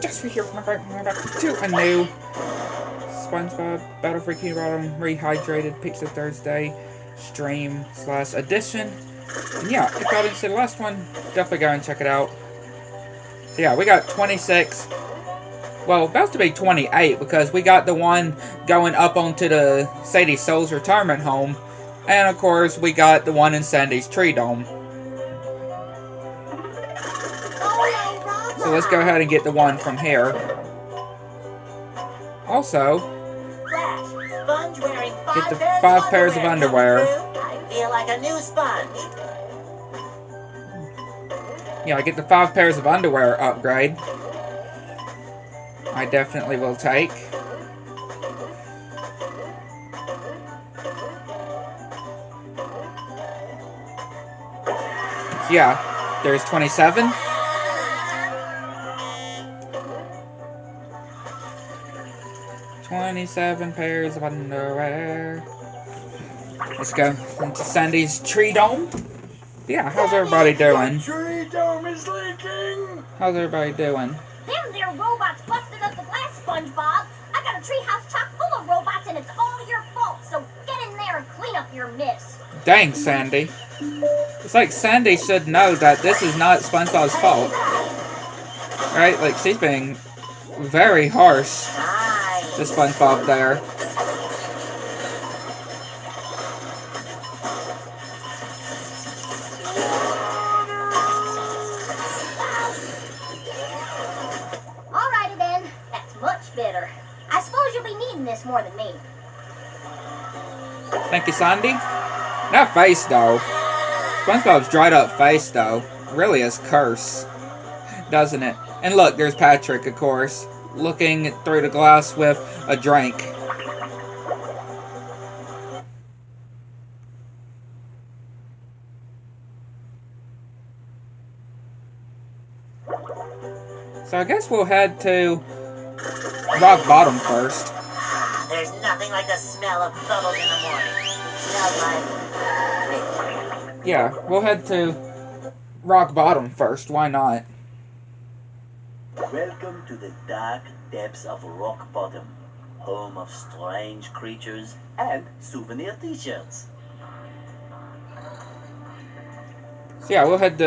Yes, we're here. We're back to a new Spongebob Battle for Bikini Bottom Rehydrated Pizza Thursday stream / edition. And yeah, if y'all didn't see the last one, definitely go and check it out. So yeah, we got 26. Well, about to be 28 because we got the one going up onto the Sadie Soul's retirement home. And of course, we got the one in Sandy's tree dome. So let's go ahead and get the one from here. Also, get the 5 pairs of underwear. I feel like a new sponge. Yeah, get the 5 pairs of underwear upgrade. I definitely will take. So yeah, there's 27. "27 pairs of underwear." Let's go into Sandy's tree dome. Yeah, how's everybody doing? Tree dome is leaking! How's everybody doing? Them there robots busted up the glass, Spongebob. I got a treehouse chock full of robots and it's all your fault, so get in there and clean up your mess. Dang, Sandy. It's like Sandy should know that this is not SpongeBob's fault. Right? Like, she's being very harsh to SpongeBob there. Alrighty then, that's much better. I suppose you'll be needing this more than me. Thank you, Sandy. That face, though. SpongeBob's dried up face, though, really is curse, doesn't it? And look, there's Patrick, of course, looking through the glass with a drink. So I guess we'll head to rock bottom first. There's nothing like the smell of bubbles in the morning. Smells like... Yeah, we'll head to rock bottom first. Why not? Welcome to the dark depths of Rock Bottom, home of strange creatures and souvenir t-shirts. So yeah, we'll go ahead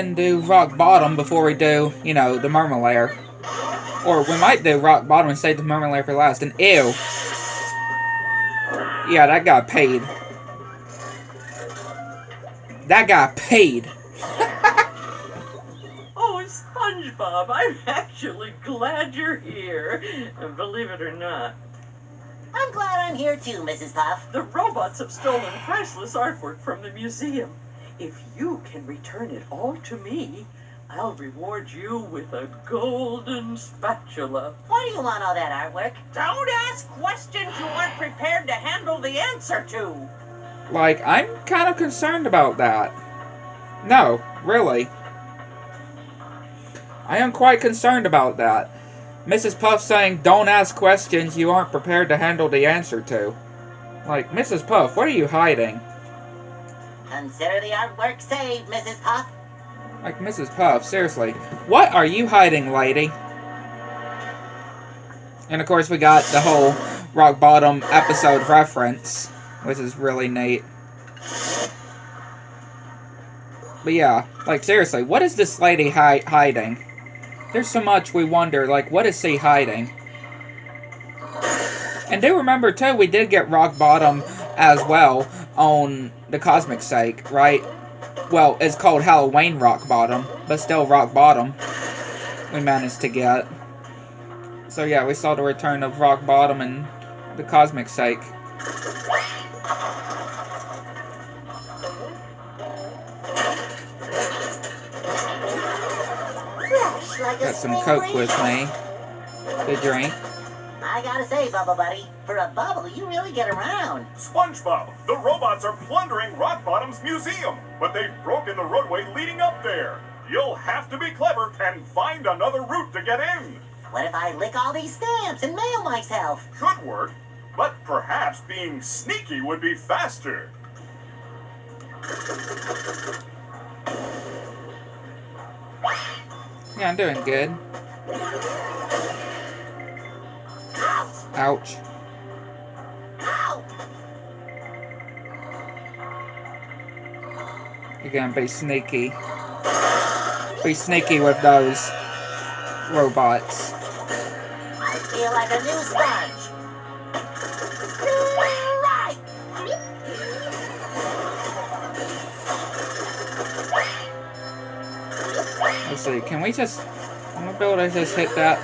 and do rock bottom before we do, you know, the mermaid layer. Or we might do rock bottom and save the mermaid layer for last. And ew. Yeah, that got paid. That got paid. Oh, SpongeBob, I'm actually glad you're here. Believe it or not. I'm glad I'm here too, Mrs. Puff. The robots have stolen priceless artwork from the museum. If you can return it all to me, I'll reward you with a golden spatula. Why do you want all that artwork? Don't ask questions you aren't prepared to handle the answer to. Like, I'm kind of concerned about that. No, really. I am quite concerned about that. Mrs. Puff saying, don't ask questions you aren't prepared to handle the answer to. Like, Mrs. Puff, what are you hiding? Consider the artwork saved, Mrs. Puff. Like, Mrs. Puff, seriously. What are you hiding, lady? And of course, we got the whole rock bottom episode reference, which is really neat. But yeah, like, seriously, what is this lady hiding? There's so much we wonder, like, what is she hiding? And do remember, too, we did get rock bottom as well on the Cosmic Sake, right? Well, it's called Halloween rock bottom, but still rock bottom we managed to get. So yeah, we saw the return of rock bottom and the Cosmic Sake. Fresh like Got a some spring Coke breeze. with me. Good drink. I gotta say, Bubble Buddy, for a bubble, you really get around. SpongeBob, the robots are plundering Rock Bottom's museum, but they've broken the roadway leading up there. You'll have to be clever and find another route to get in. What if I lick all these stamps and mail myself? Could work, but perhaps being sneaky would be faster. Yeah, I'm doing good. Ouch. You're gonna be sneaky. Be sneaky with those robots. I feel like a new sponge. Right. Let's see, can we just... I'm gonna be able to just hit that.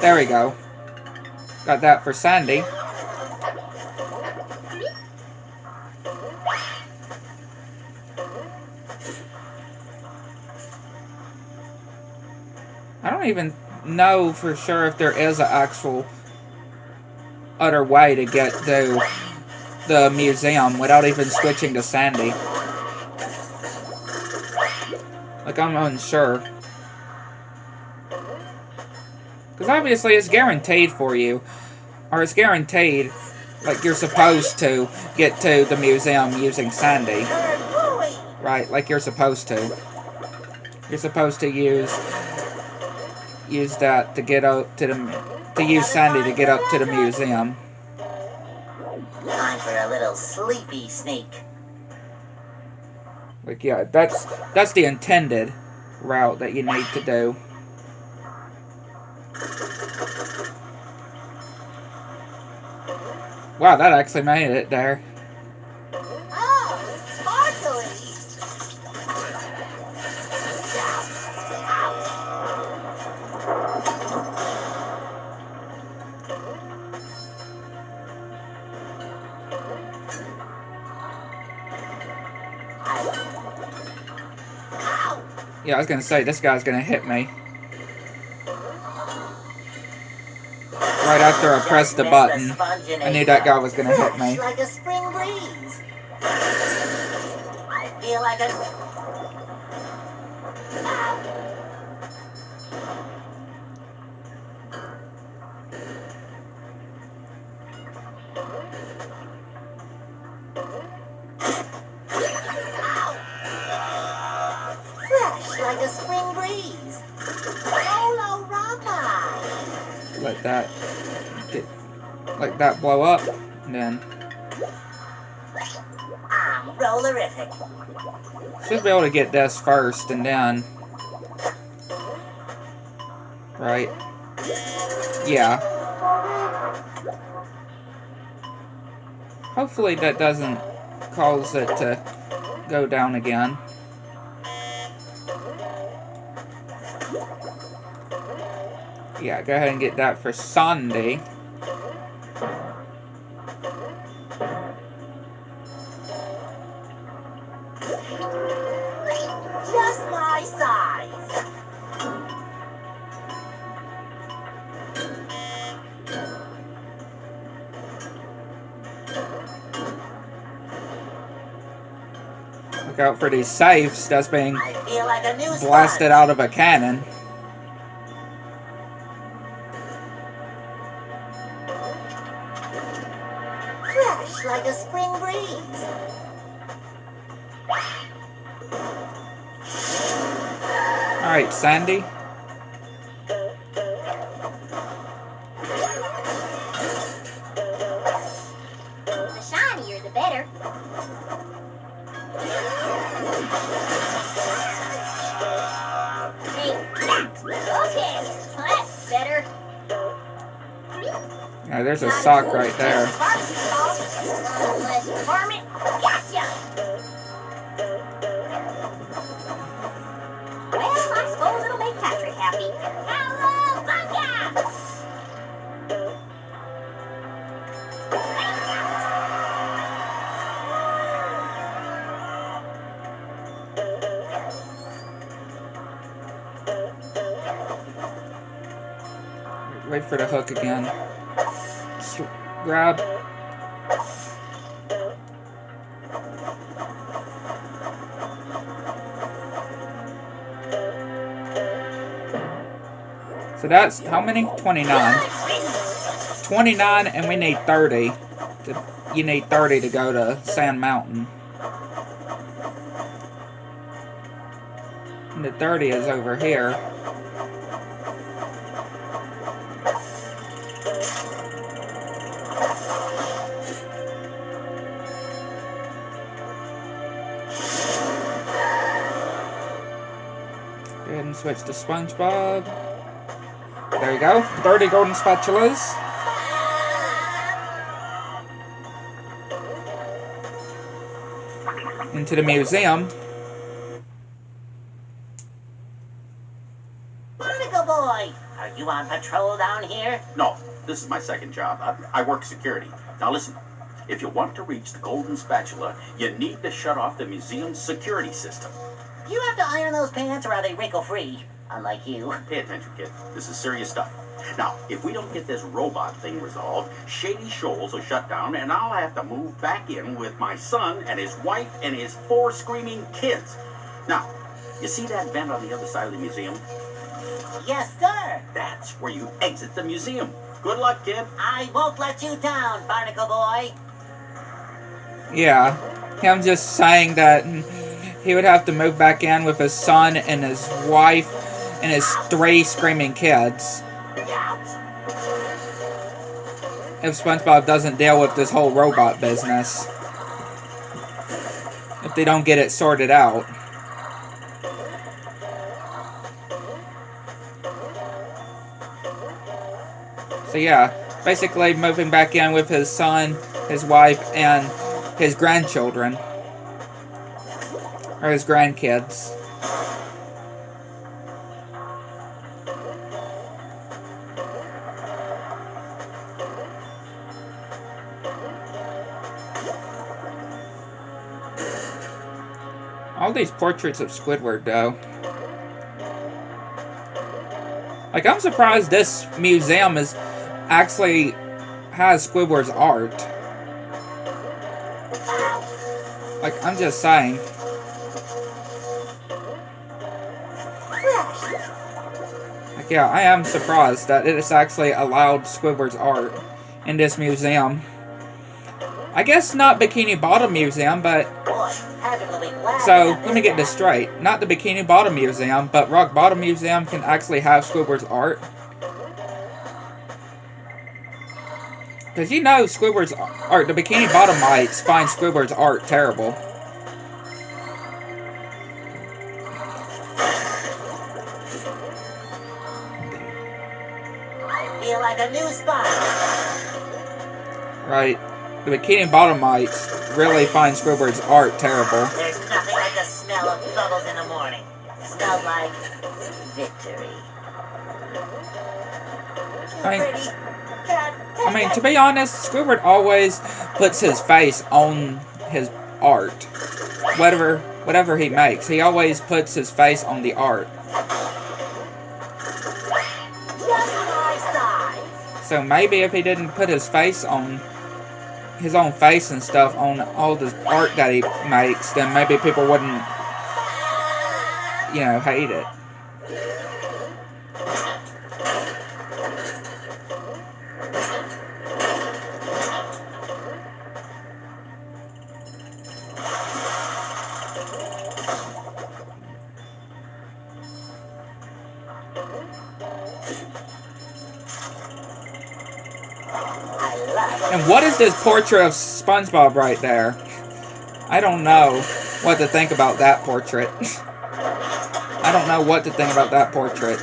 There we go. Got that for Sandy. I don't even know for sure if there is an actual other way to get to the museum without even switching to Sandy. Like, I'm unsure. Because obviously it's guaranteed for you. Or it's guaranteed, like, you're supposed to get to the museum using Sandy. Right, like you're supposed to. You're supposed to use that to get out to use Sandy to get up to the museum. Time for a little sleepy sneak. Like, yeah, that's the intended route that you need to do. Wow, that actually made it there. Oh, sparkly. Yeah, I was gonna say, this guy's gonna hit me. Right after I pressed the button, I knew that guy was gonna hit me. Like a spring breeze. I feel like a... Fresh like a spring breeze. Solo robot. Let that blow up, and then I'm rollerific. should be able to get this first, and then right, yeah. Hopefully that doesn't cause it to go down again. Yeah, go ahead and get that for Sandy. Just my size. Look out for these safes that's being I feel like a new blasted sponge. out of a cannon. Fresh like a spring breeze. Alright, Sandy. The shinier, the better. Take that. Okay, that's better. Yeah, there's a sock right there. Unless varmint, gotcha. Well, I suppose it'll make Patrick happy. Cowabunga! Wait for the hook again. Grab. So that's how many? 29. 29, and we need 30. You need 30 to go to Sand Mountain. And the 30 is over here. Go ahead and switch to Spongebob. There you go. 30 golden spatulas. Into the museum. Barnacle Boy, are you on patrol down here? No, this is my second job. I work security. Now listen, if you want to reach the golden spatula, you need to shut off the museum's security system. You have to iron those pants or are they wrinkle-free? Unlike you. Pay attention, kid. This is serious stuff. Now, if we don't get this robot thing resolved, Shady Shoals will shut down, and I'll have to move back in with my son and his wife and his 4 screaming kids. Now, you see that vent on the other side of the museum? Yes, sir. That's where you exit the museum. Good luck, kid. I won't let you down, Barnacle Boy. Yeah. Him just saying that he would have to move back in with his son and his wife and his 3 screaming kids if SpongeBob doesn't deal with this whole robot business. If they don't get it sorted out. So yeah, basically moving back in with his son, his wife, and his grandchildren. Or his grandkids. All these portraits of Squidward, though. Like, I'm surprised this museum actually has Squidward's art. Like, I'm just saying. Like, yeah, I am surprised that it is actually allowed Squidward's art in this museum. I guess not Bikini Bottom Museum, but... So, let me get this straight. Not the Bikini Bottom Museum, but Rock Bottom Museum can actually have Squidward's art. Because you know Squidward's art, the Bikini Bottomites find Squidward's art terrible. I feel like a new spot. Right. The Bikini Bottomites really find Squidward's art terrible. There's nothing like the smell of bubbles in the morning. It smells like victory. I mean, to be honest, Squidward always puts his face on his art. Whatever he makes, he always puts his face on the art. So maybe if he didn't put his face on his own face and stuff on all the art that he makes, then maybe people wouldn't, you know, hate it. And what is this portrait of SpongeBob right there? I don't know what to think about that portrait. I don't know what to think about that portrait.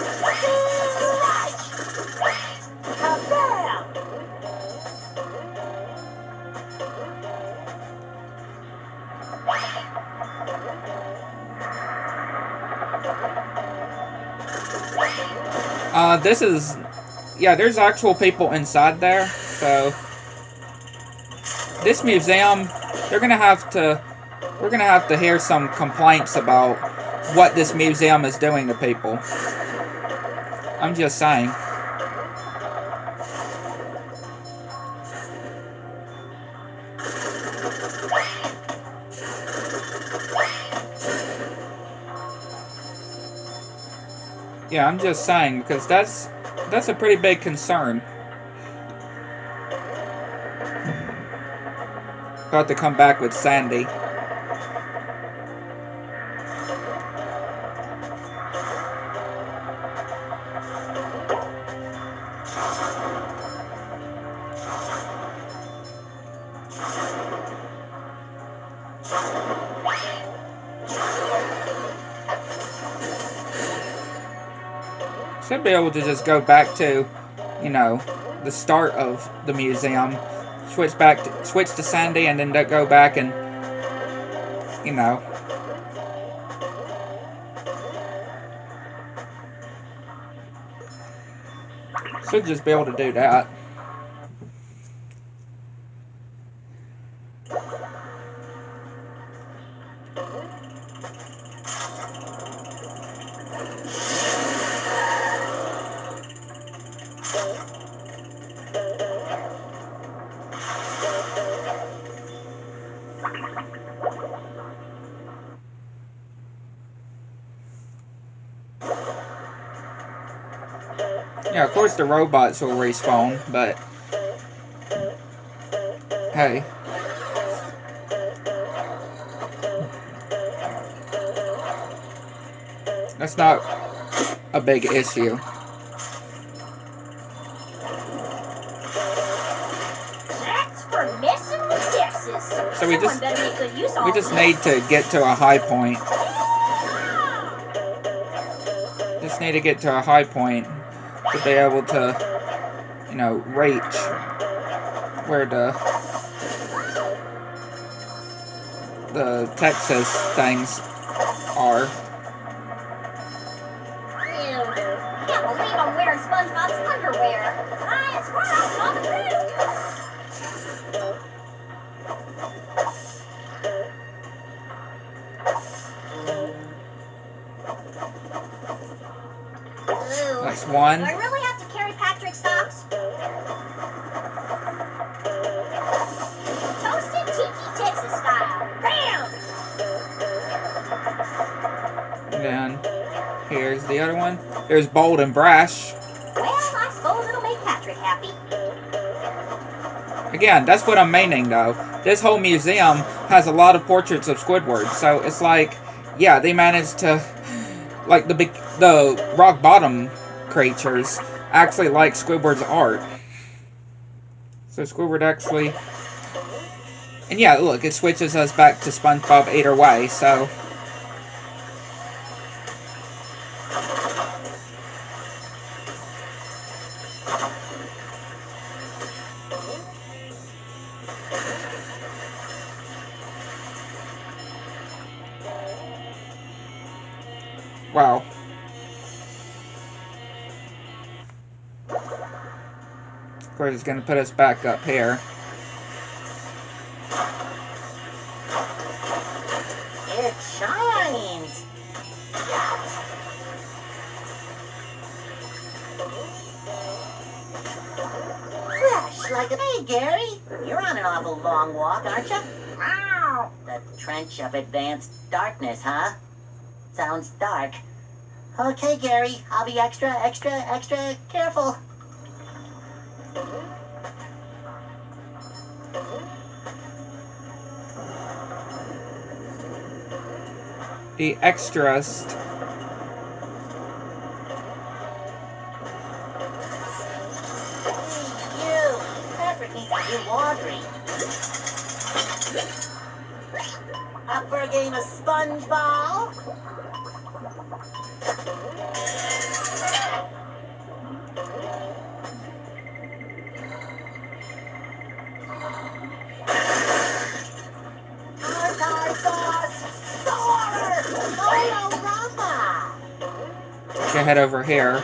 This is... Yeah, there's actual people inside there, so... This museum, we're gonna have to hear some complaints about what this museum is doing to people. I'm just saying. Yeah, I'm just saying, because that's a pretty big concern. About to come back with Sandy. Should be able to just go back to, you know, the start of the museum, switch to Sandy, and then go back and, you know. Should just be able to do that. Yeah, of course the robots will respawn, but hey. That's not a big issue. That's for missing the dishes. So we Someone better make good use of just these. need to get to a high point. Just need to get to a high point to be able to, you know, reach where the Texas things are. Ew. Can't believe I'm wearing SpongeBob's underwear. It's gross on the roof. Ooh. That's one. Do I really have to carry Patrick's socks? Toasted Tiki Texas style. Bam! And then here's the other one. There's Bold and Brash. Well, I suppose it'll make Patrick happy. Again, that's what I'm meaning, though. This whole museum has a lot of portraits of Squidward, so it's like, yeah, they managed to, like, the rock bottom creatures actually like Squidward's art. So Squidward actually, and yeah, look, it switches us back to SpongeBob either way, so. Wow. Of course, it's going to put us back up here. It shines. Fresh like a... Hey, Gary. You're on an awful long walk, aren't you? Meow. The trench of advanced darkness, huh? Sounds dark. Okay, Gary. I'll be extra careful. The extras. Hey, you. Patrick needs to do laundry. Up for a game of Spongebob? Tartar sauce! Score! Oh, Rama! Let's go head over here.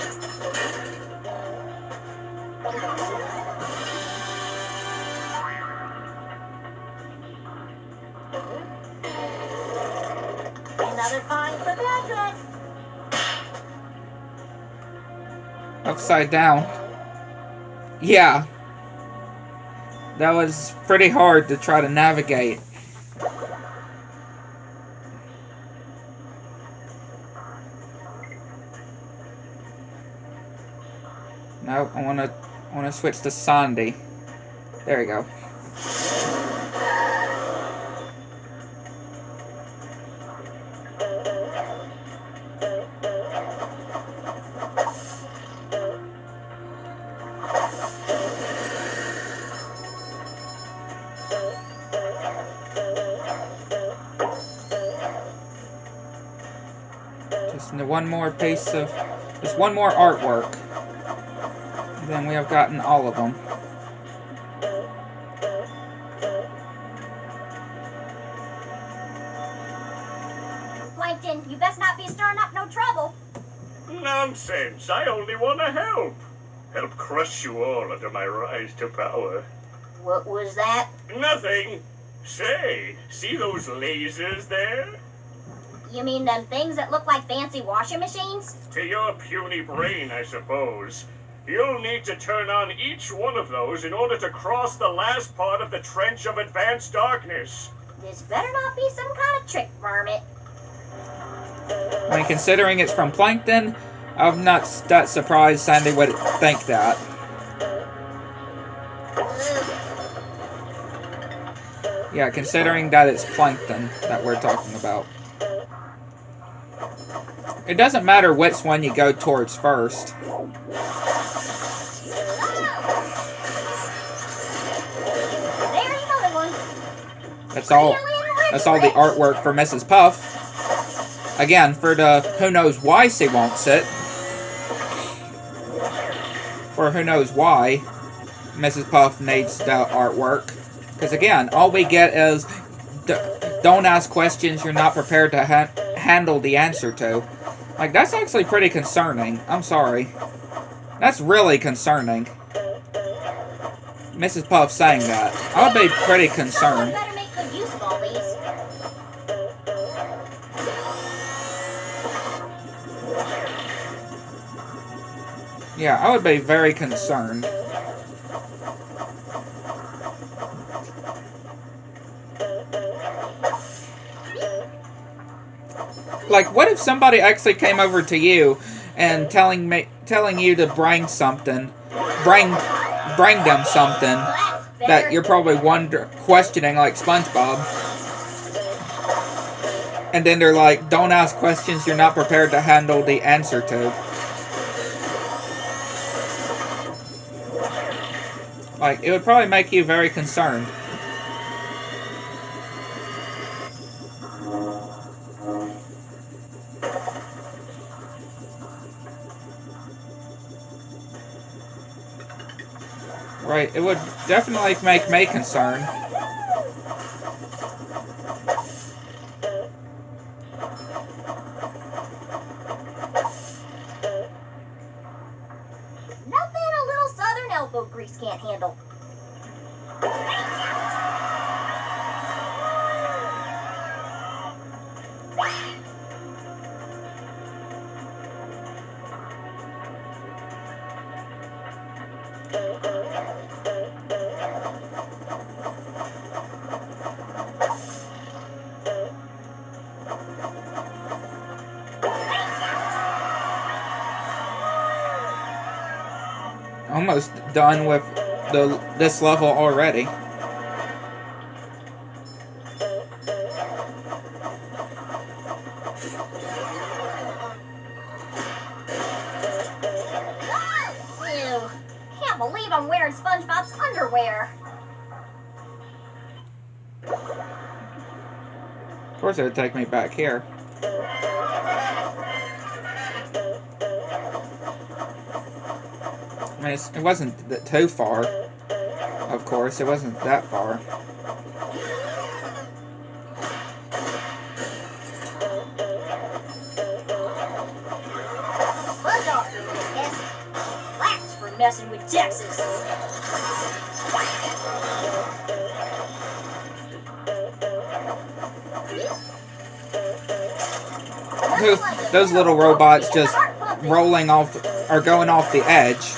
Another find for Patrick! Upside down. Yeah. That was pretty hard to try to navigate. No, I wanna switch to Sandy. There we go. Just one more piece of Just one more artwork. And then we have gotten all of them. Plankton, you best not be stirring up no trouble. Nonsense. I only want to help. Help crush you all under my rise to power. What was that? Nothing. Say, see those lasers there? You mean them things that look like fancy washing machines? To your puny brain, I suppose. You'll need to turn on each one of those in order to cross the last part of the trench of advanced darkness. This better not be some kind of trick, Varmint. When considering it's from Plankton, I'm not that surprised Sandy would think that. Yeah, considering that it's Plankton that we're talking about. It doesn't matter which one you go towards first. That's all the artwork for Mrs. Puff. Again, for the who knows why she wants it. For who knows why Mrs. Puff needs the artwork. Because again, all we get is don't ask questions you're not prepared to handle the answer to. Like, that's actually pretty concerning. I'm sorry. That's really concerning. Mrs. Puff saying that. I would be pretty concerned. Better make good use of all these. Yeah, I would be very concerned. Like, what if somebody actually came over to you and telling you to bring something, bring them something that you're probably questioning, like SpongeBob, and then they're like, "Don't ask questions you're not prepared to handle the answer to." Like, it would probably make you very concerned. Right, it would definitely make me concerned. Nothing a little southern elbow grease can't handle. Almost done with this level already. Ew. Can't believe I'm wearing SpongeBob's underwear. Of course, it would take me back here. I mean, it wasn't too far. Of course, it wasn't that far. Buzz off, you little pest. That's for messing with Texas. Those little robots just rolling off, or going off the edge.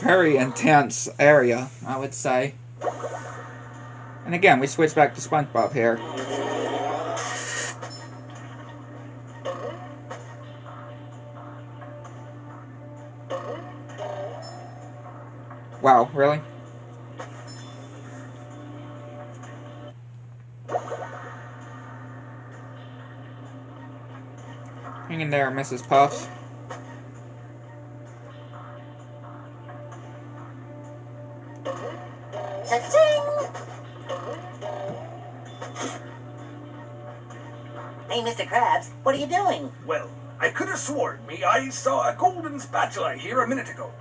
Very intense area, I would say. And again, we switch back to SpongeBob here. Wow, really? Hang in there, Mrs. Puff. Ta-ching! Hey, Mr. Krabs, what are you doing? Well, I could have sworn me I saw a golden spatula here a minute ago,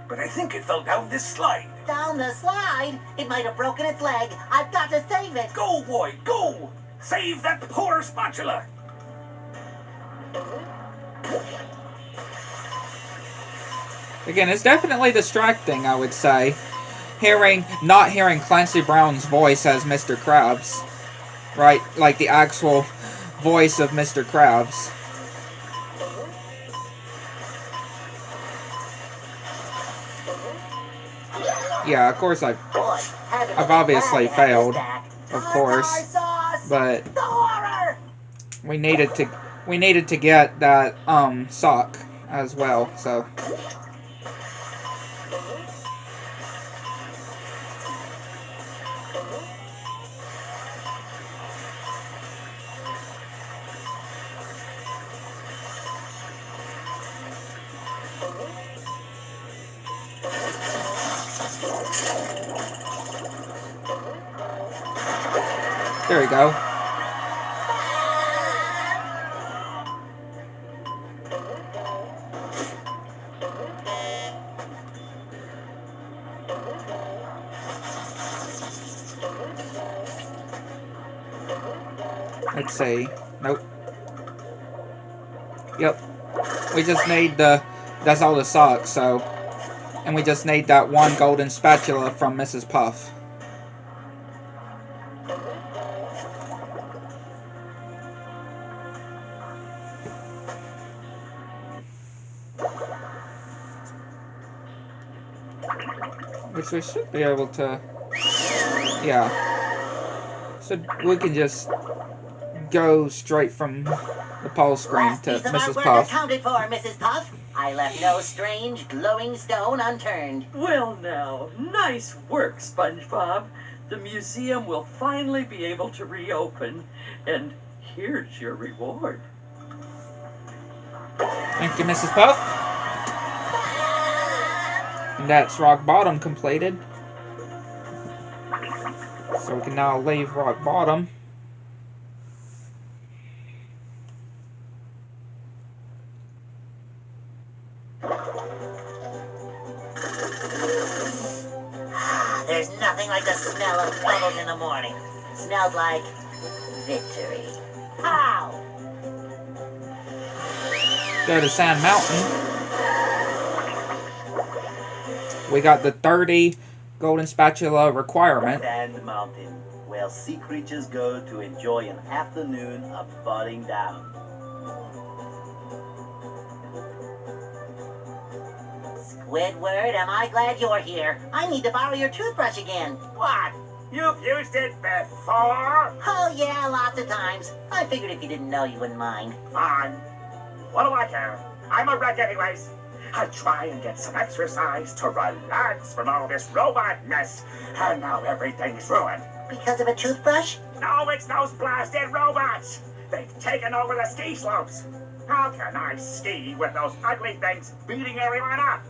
but I think it fell down this slide. Down the slide? It might have broken its leg. I've got to save it. Go, boy, go! Save that poor spatula! Again, it's definitely distracting, I would say. Not hearing Clancy Brown's voice as Mr. Krabs. Right? Like the actual voice of Mr. Krabs. Yeah, of course I've obviously failed. Of course. But we needed to get that sock as well, so there we go. Let's see. Nope. Yep. We just need that's all the socks, so. And we just need that one golden spatula from Mrs. Puff. Which we should be able to, yeah. So we can just go straight from the poll screen to Mrs. Puff. Accounted for, Mrs. Puff. I left no strange glowing stone unturned. Well now, nice work, Spongebob. The museum will finally be able to reopen, and here's your reward. Thank you, Mrs. Puff. And that's Rock Bottom completed. So we can now leave Rock Bottom. There's nothing like the smell of bubbles in the morning. Smells like victory. How? Go to Sand Mountain. We got the 30 golden spatula requirement. Sand Mountain, where sea creatures go to enjoy an afternoon of falling down. Squidward, am I glad you're here. I need to borrow your toothbrush again. What? You've used it before? Oh yeah, lots of times. I figured if you didn't know, you wouldn't mind. Fine. What do I care? I'm a wreck anyways. I try and get some exercise to relax from all this robot mess, and now everything's ruined. Because of a toothbrush? No, it's those blasted robots. They've taken over the ski slopes. How can I ski with those ugly things beating everyone up?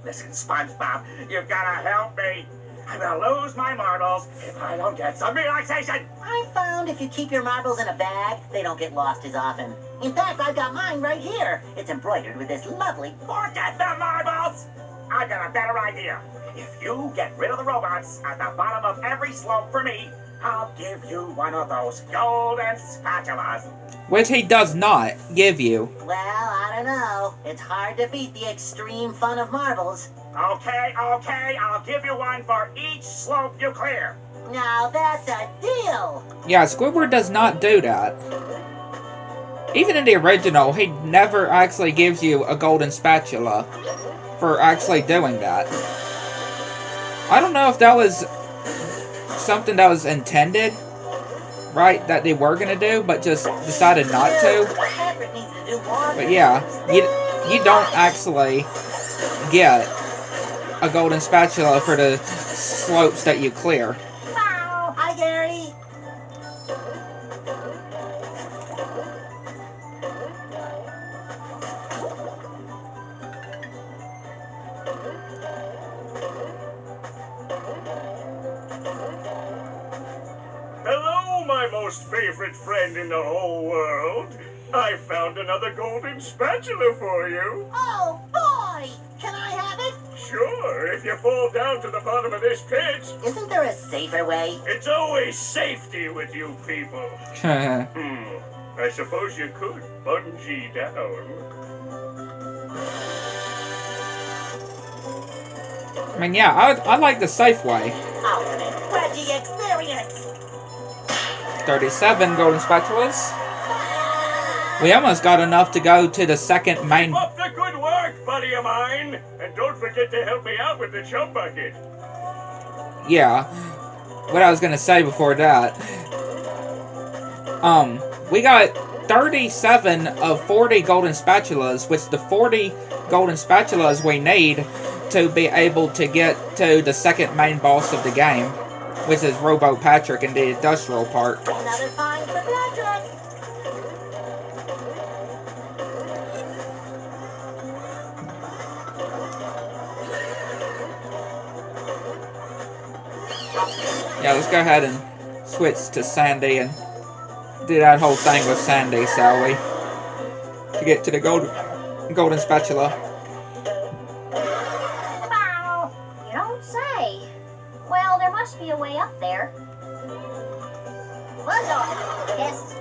Listen, SpongeBob, you've gotta help me. I'm gonna lose my marbles if I don't get some relaxation. I found if you keep your marbles in a bag, they don't get lost as often. In fact, I've got mine right here. It's embroidered with this lovely... Forget the marbles! I've got a better idea. If you get rid of the robots at the bottom of every slope for me, I'll give you one of those golden spatulas. Which he does not give you. Well, I don't know. It's hard to beat the extreme fun of marbles. Okay, I'll give you one for each slope you clear. Now that's a deal! Yeah, Squidward does not do that. Even in the original, he never actually gives you a golden spatula for actually doing that. I don't know if that was something that was intended, right, that they were gonna do, but just decided not to. But yeah, you don't actually get a golden spatula for the slopes that you clear. Hi, Gary. my most favorite friend in the whole world, I found another golden spatula for you. Oh, boy! Can I have it? Sure, if you fall down to the bottom of this pit. Isn't there a safer way? It's always safety with you people. I suppose you could bungee down. I mean, yeah, I like the safe way. Ultimate wedgie experience! 37 golden spatulas. We almost got enough to go to the second main... Keep up the good work, buddy of mine! And don't forget to help me out with the chum bucket. Yeah. What I was gonna say before that. We got 37 of 40 golden spatulas, which the 40 golden spatulas we need to be able to get to the second main boss of the game, which is Robo Patrick in the industrial part. Another find for Patrick! Yeah, let's go ahead and switch to Sandy and do that whole thing with Sandy, shall we? To get to the golden spatula. Wow, you don't say. Well, there must be a way up there. Buzz off, yes.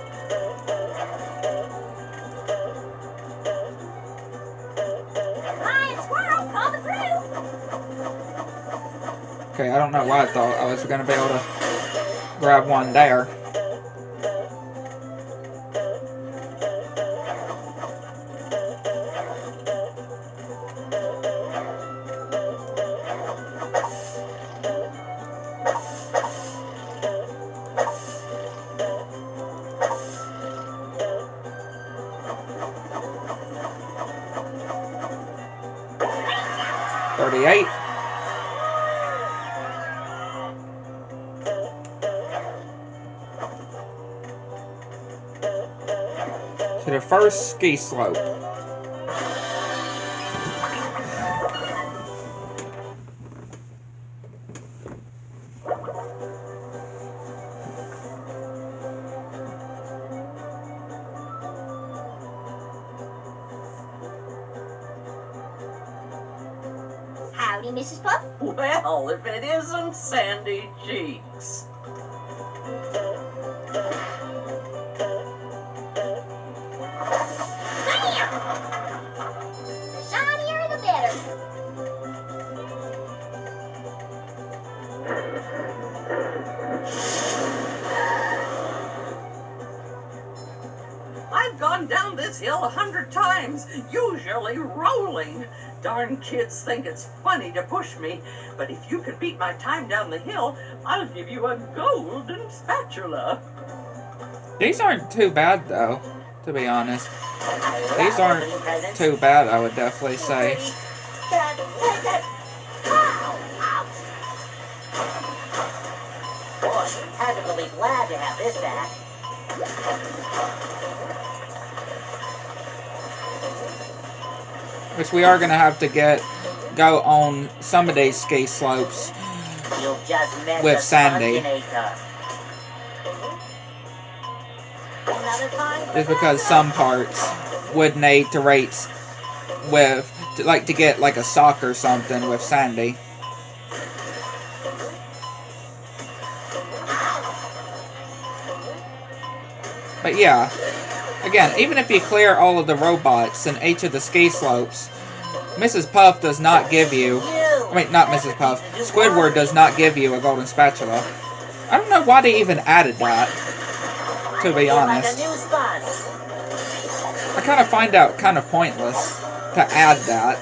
Flying squirrel coming through. Okay, I don't know why I thought I was going to be able to grab one there. To the first ski slope. Howdy, Mrs. Puff. Well, if it isn't Sandy Cheeks. The shinier the better. I've gone down this hill 100 times, usually rolling. Darn kids think it's funny to push me, but if you can beat my time down the hill, I'll give you a golden spatula. These aren't too bad, though, to be honest. These aren't too bad, I would definitely say. Dad, take it! Ow! Ouch! Boy, Patrick will be glad to have this back. Which we are going to have to go on some of these ski slopes You'll just miss with the Sandy. Sponginator. Another find for Just because some parts would need to race with, to get like a sock or something with Sandy. But yeah, again, even if you clear all of the robots in each of the ski slopes, Mrs. Puff does not give you, I mean, not Mrs. Puff, Squidward does not give you a golden spatula. I don't know why they even added that, to be honest. Like a new spot. I kind of find out kind of pointless to add that.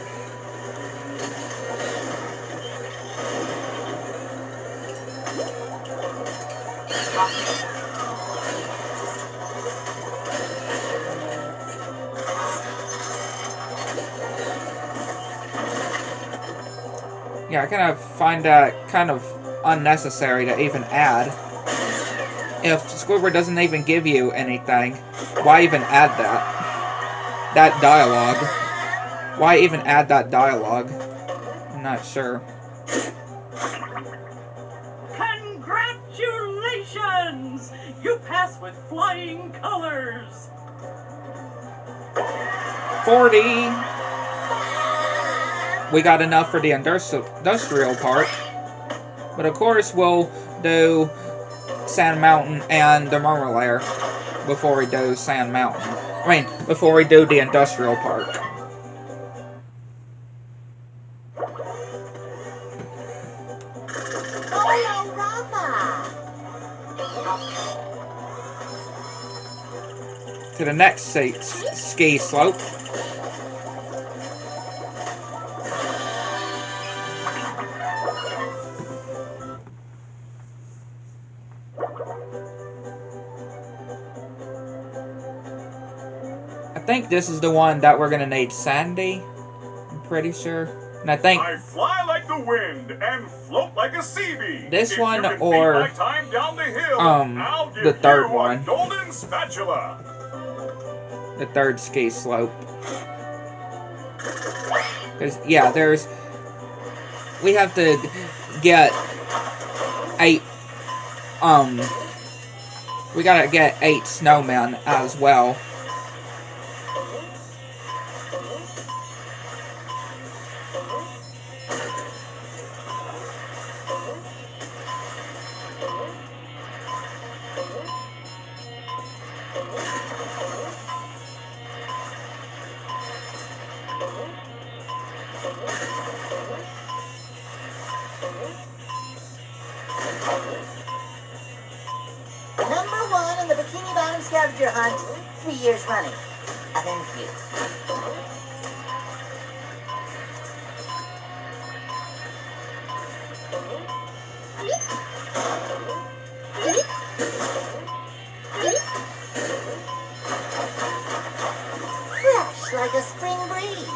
Yeah, I kind of find that kind of unnecessary to even add. If Squidward doesn't even give you anything, why even add that? That dialogue. Why even add that dialogue? I'm not sure. Congratulations, Congratulations! You passed with flying colors. 40. We got enough for the industrial part. But of course, we'll do Sand Mountain and the Murmur Lair before we do Sand Mountain. I mean, before we do the industrial park. Hello, Rama. To the next ski slope. I think this is the one that we're gonna need Sandy. I'm pretty sure. And I think I fly like the wind and float like a sea bee. This If one you can or, beat my time down the hill, I'll give the third you one. a golden spatula. the third ski slope. Because, yeah, we have to get 8, we gotta get 8 snowmen as well. Number 1 in the Bikini Bottom scavenger hunt, 3 years running. Thank you. Fresh like a spring breeze.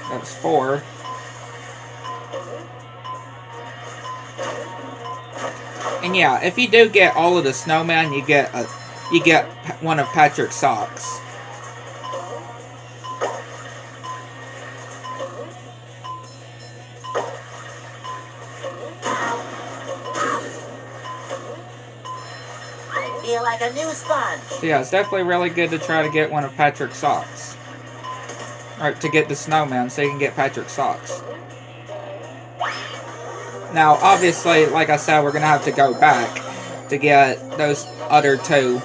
That's 4. And yeah, if you do get all of the snowmen, you get one of Patrick's socks. I feel like a new sponge. So yeah, it's definitely really good to try to get one of Patrick's socks. Or to get the snowman so you can get Patrick's socks. Now, obviously, like I said, we're going to have to go back to get those other two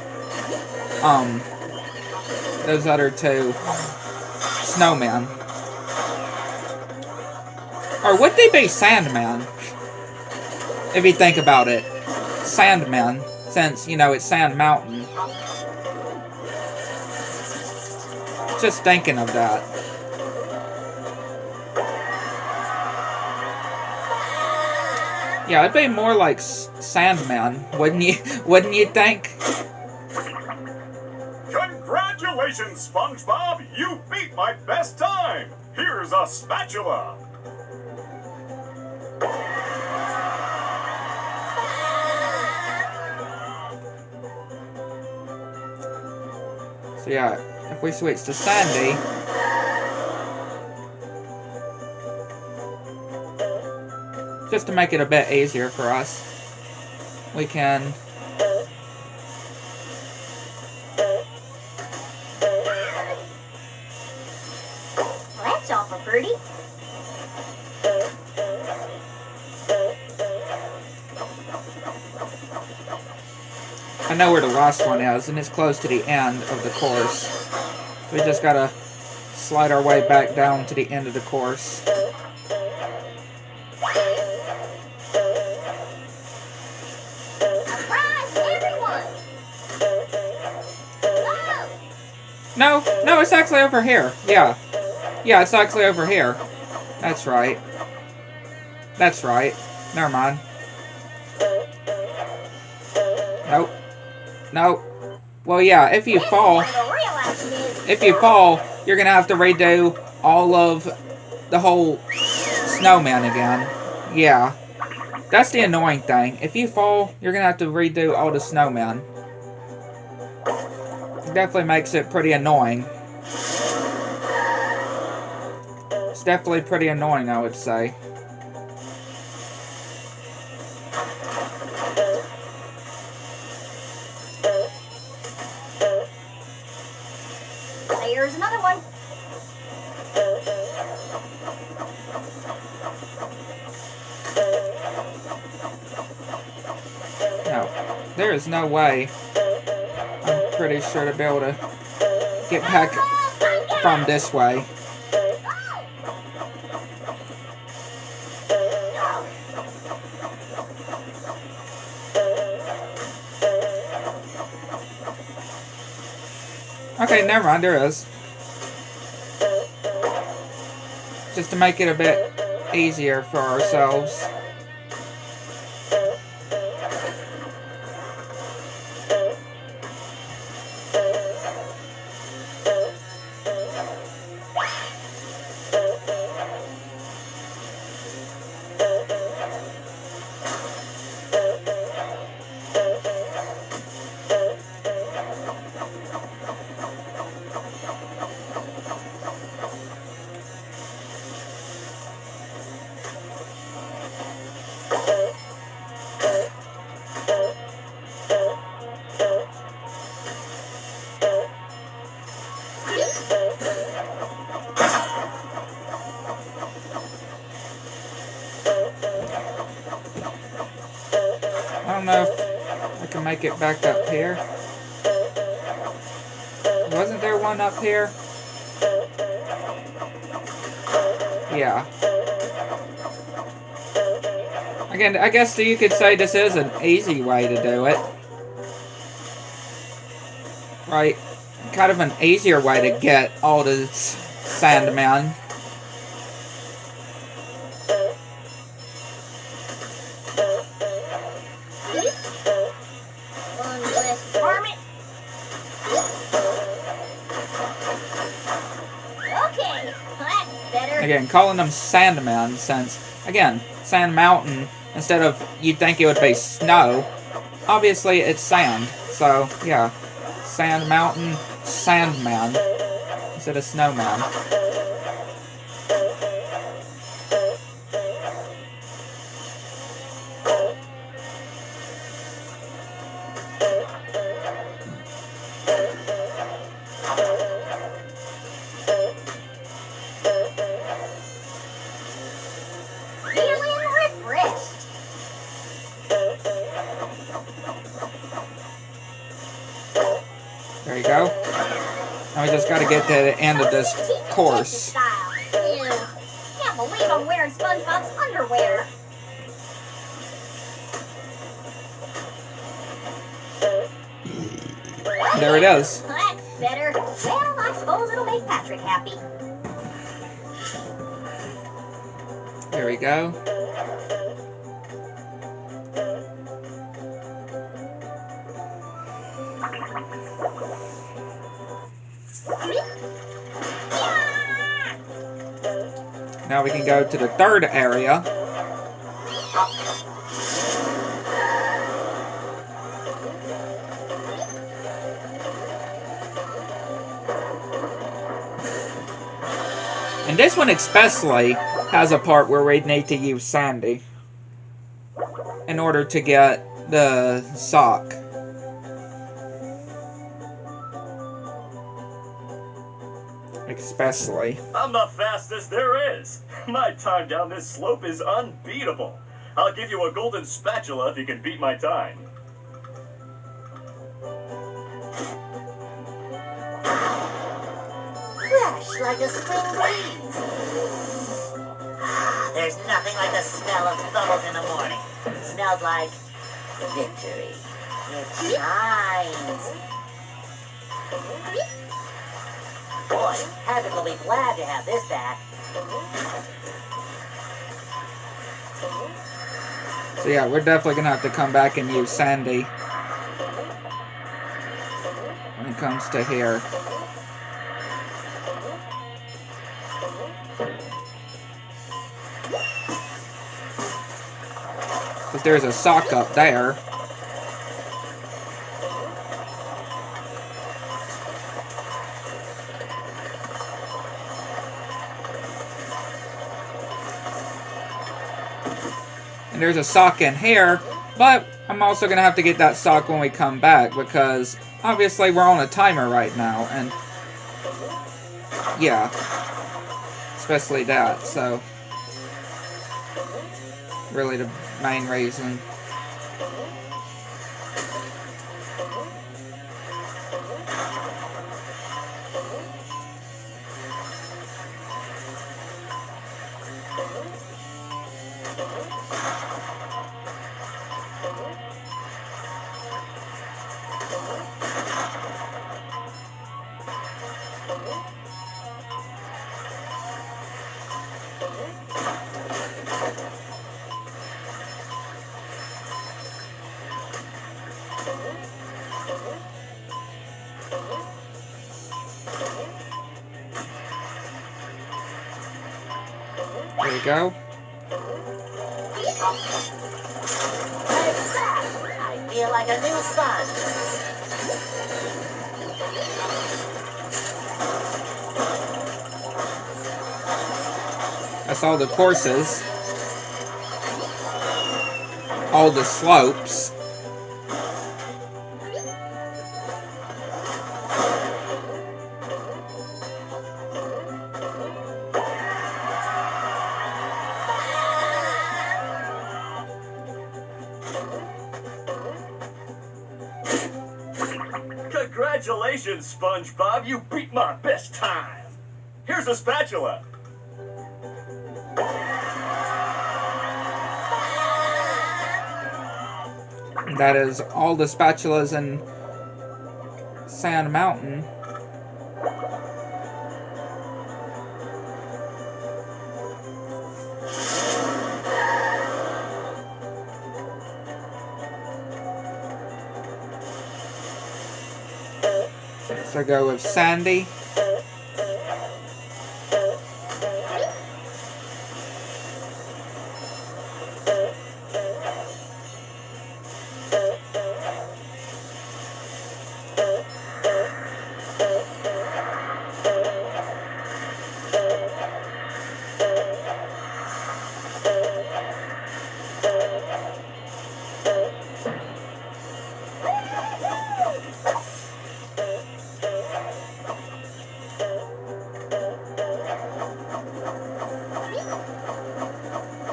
snowmen. Or would they be Sandman? If you think about it. Sandman, since, you know, it's Sand Mountain. Just thinking of that. Yeah, it'd be more like Sandman, wouldn't you? Wouldn't you think? Congratulations, Spongebob! You beat my best time! Here's a spatula! So yeah, if we switch to Sandy, just to make it a bit easier for us, we can Well, that's awful pretty. I know where the last one is, and it's close to the end of the course. We just gotta slide our way back down to the end of the course. Surprise, everyone! Whoa! No, it's actually over here. Yeah, it's actually over here. That's right. That's right. Never mind. Nope. Well, yeah, if you fall, you're gonna have to redo all of the whole snowman again. Yeah. That's the annoying thing. If you fall, you're gonna have to redo all the snowmen. It definitely makes it pretty annoying. It's definitely pretty annoying, I would say. There's another one. No, there is no way. I'm pretty sure to be able to get back from this way. Okay, never mind, there is. Just to make it a bit easier for ourselves. I don't know if I can make it back up here. Wasn't there one up here? Yeah. Again, I guess you could say this is an easy way to do it. Right? Kind of an easier way to get all the Sandman. Again, calling them Sandman since, again, Sand Mountain, instead of you'd think it would be snow, obviously it's sand. So, yeah, Sand Mountain, Sandman, instead of Snowman. There you go. Now we just gotta get to the end of this course. Ew. Can't believe I'm wearing SpongeBob's underwear. There it is. That's better. Well, I suppose it'll make Patrick happy. There we go. Now we can go to the third area. And this one especially has a part where we need to use Sandy in order to get the sock. Especially. I'm the fastest there is. My time down this slope is unbeatable. I'll give you a golden spatula if you can beat my time. Fresh like a spring breeze. There's nothing like the smell of bubbles in the morning. Smells like victory. It shines. Boy, Patrick will be glad to have this back. So yeah, we're definitely gonna have to come back and use Sandy when it comes to here. But there's a sock up there. And there's a sock in here, but I'm also going to have to get that sock when we come back, because obviously we're on a timer right now, and yeah, especially that, so really the main reason. There we go. I feel like a new sponge. That's all the courses. All the slopes. Congratulations, Spongebob. You beat my best time. Here's a spatula. That is all the spatulas in Sand Mountain. So go with Sandy.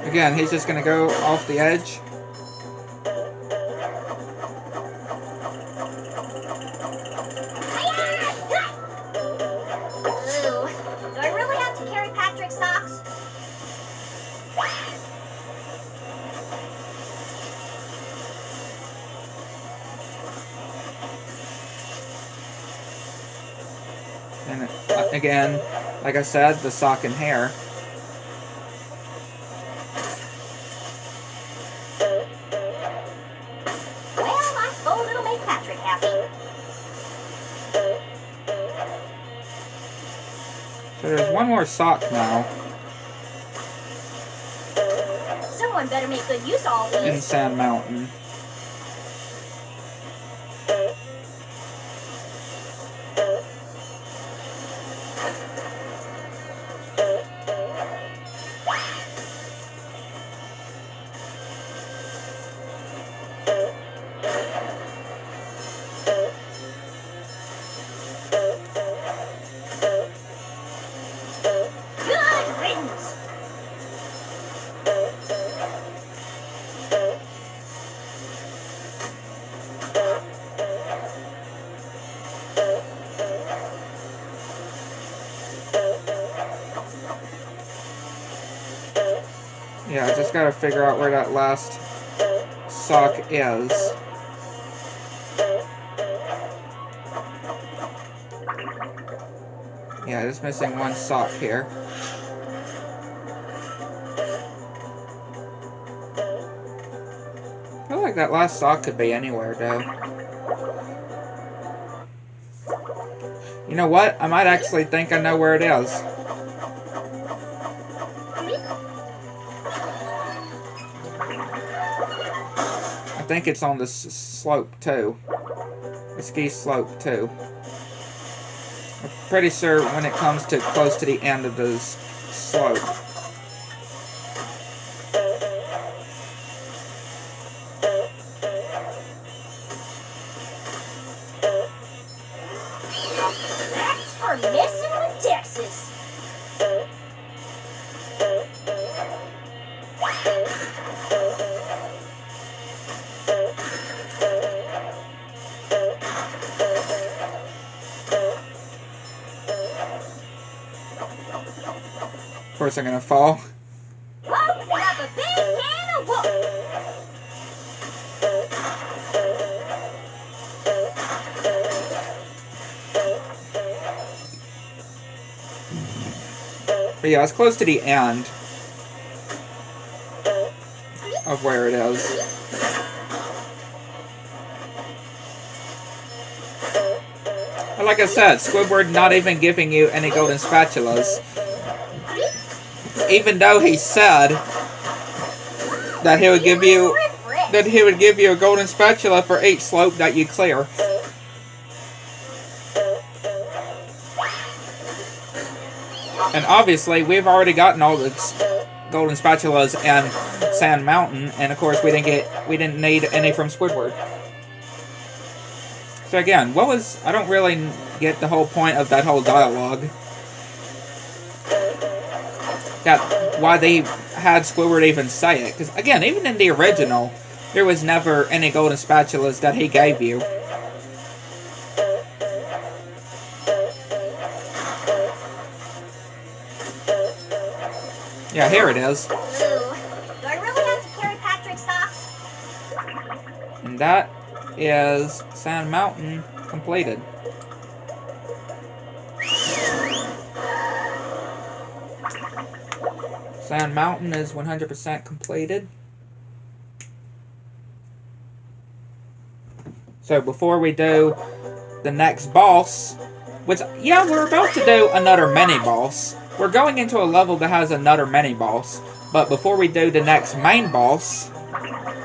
Again, he's just going to go off the edge. Ooh, do I really have to carry Patrick's socks? And again, like I said, the sock and hair. So there's one more sock now. Someone better make good use of all these. In Sand Mountain. Yeah, I just gotta figure out where that last sock is. Yeah, just missing one sock here. I feel like that last sock could be anywhere, though. You know what? I might actually think I know where it is. think it's on the slope too. The ski slope too. I'm pretty sure when it comes to close to the end of the slope. That's for messing with Texas. Of course, I'm gonna fall. Open up a big can of whoop. But yeah, it's close to the end of where it is. But like I said, Squidward not even giving you any golden spatulas. Even though he said that he would give you a golden spatula for each slope that you clear. And obviously, we've already gotten all the golden spatulas in Sand Mountain, and of course, we didn't need any from Squidward. So again, I don't really get the whole point of that whole dialogue. Why they had Squidward even say it. Because, again, even in the original, there was never any golden spatulas that he gave you. Yeah, here it is. Ooh. Do I really have to carry Patrick's socks? And that is Sand Mountain completed. Sand Mountain is 100% completed. So before we do the next boss, which, yeah, we're about to do another mini-boss. We're going into a level that has another mini-boss. But before we do the next main boss,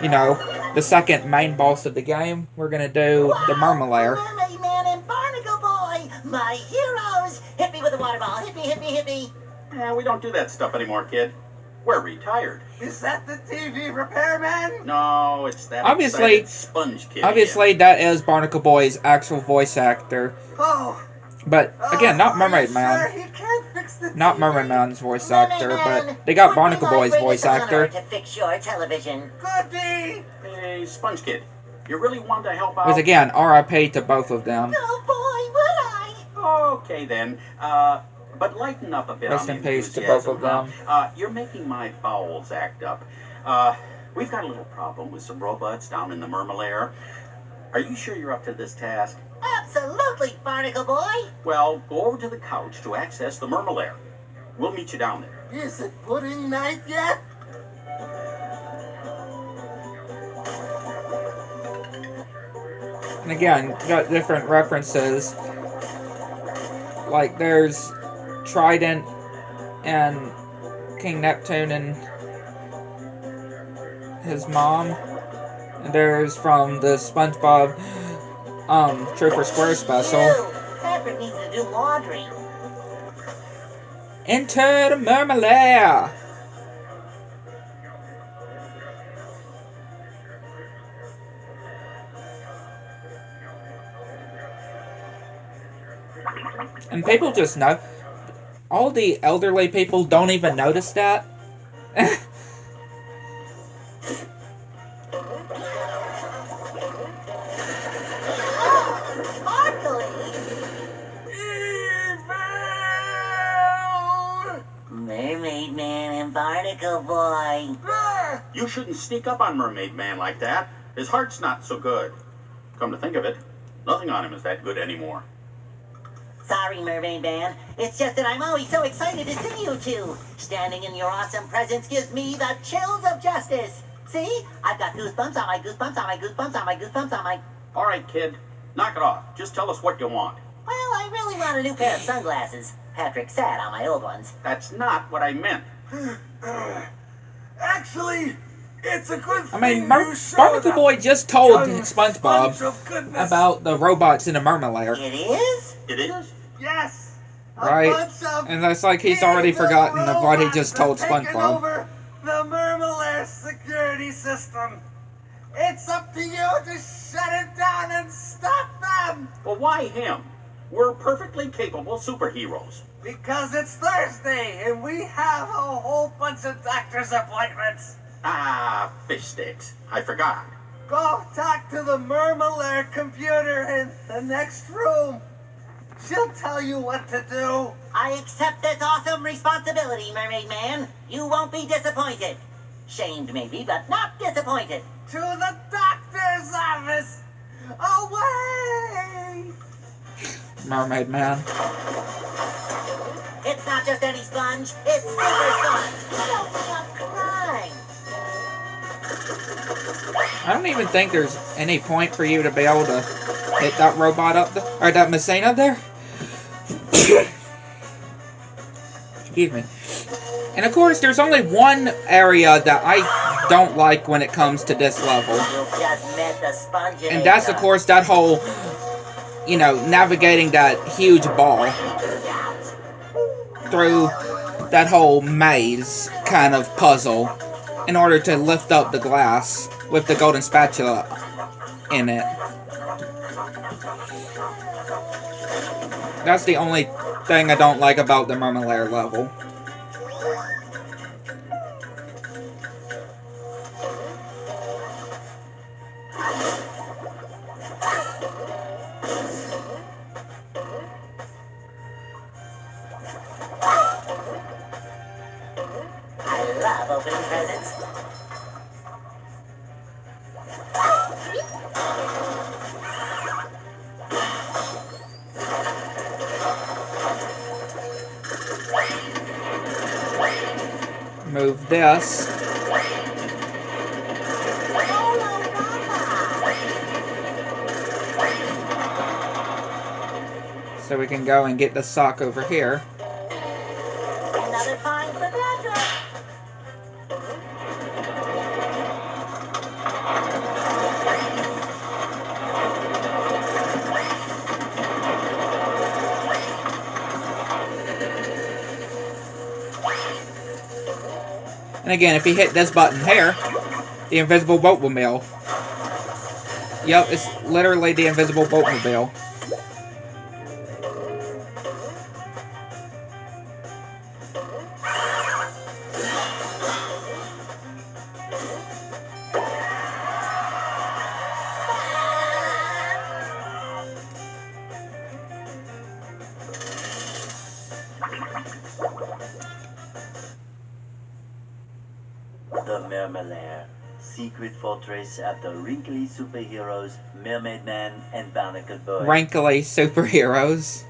you know, the second main boss of the game, we're going to do the Mermalair. Mermaid Man and Barnacle Boy, my heroes! Hit me with a water ball, hit me, hit me, hit me! Yeah, we don't do that stuff anymore, kid. We're retired. Is that the TV repairman? No, it's that Obviously, excited sponge kid. Obviously, that is Barnacle Boy's actual voice actor. Oh. But, again, not Mermaid Sure Man. he can't fix the Not TV? Mermaid Man's voice Mermaid actor, Man, but they got would Barnacle my Boy's voice greatest honor actor. to fix your television. Goody. Hey, sponge kid, you really want to help out? Because, again, RIP to both of them. Oh boy, would I! Okay then. But lighten up a bit. Rest on in the peace to both of enthusiasm, them. huh? You're making my bowels act up. We've got a little problem with some robots down in the Mermalair. Are you sure you're up to this task? Absolutely, Barnacle Boy! Well, go over to the couch to access the Mermalair. We'll meet you down there. Is it pudding night yet? And again, got different references. Like, there's Trident and King Neptune and his mom. And there's from the Spongebob Truth or Square special. Ew, Patrick needs to do laundry. Enter the Mermalair! And people just know. All the elderly people don't even notice that. Mermaid Man and Barnacle Boy. You shouldn't sneak up on Mermaid Man like that. His heart's not so good. Come to think of it, nothing on him is that good anymore. Sorry, Mermaid Man. It's just that I'm always so excited to see you two. Standing in your awesome presence gives me the chills of justice. See? I've got goosebumps on my goosebumps on my goosebumps on my goosebumps on my... All right, kid, knock it off. Just tell us what you want. Well, I really want a new pair of sunglasses. Patrick sat on my old ones. That's not what I meant. Actually, It's a good I mean, thing you showed Barnacle up. Boy just told Young SpongeBob sponge of goodness. about the robots in the Mermalair. It is? It is? Yes. A Right? bunch of And that's like he's already evil forgotten of what he robots just told have taken SpongeBob. over the Mermalair security system. It's up to you to shut it down and stop them. Well, why him? We're perfectly capable superheroes. Because it's Thursday and we have a whole bunch of doctor's appointments. Ah, fish sticks. I forgot. Go talk to the Mermalair computer in the next room. She'll tell you what to do. I accept this awesome responsibility, Mermaid Man. You won't be disappointed. Shamed maybe, but not disappointed. To the doctor's office. Away! Mermaid Man. It's not just any sponge, it's Super Sponge. Don't stop crying. I don't even think there's any point for you to be able to hit that robot up there, or that machine up there. Excuse me. And of course, there's only one area that I don't like when it comes to this level. You just met the sponge. And that's, of course, that whole, you know, navigating that huge ball through that whole maze kind of puzzle in order to lift up the glass with the golden spatula in it. That's the only thing I don't like about the Mermalair level. I love opening presents. Move this. So we can go and get the sock over here. Another find for Patrick. And again, if you hit this button here, the invisible boatmobile. Yep, it's literally the invisible boatmobile. The Mermalair, secret fortress of the wrinkly superheroes Mermaid Man and Barnacle Boy. Wrinkly superheroes.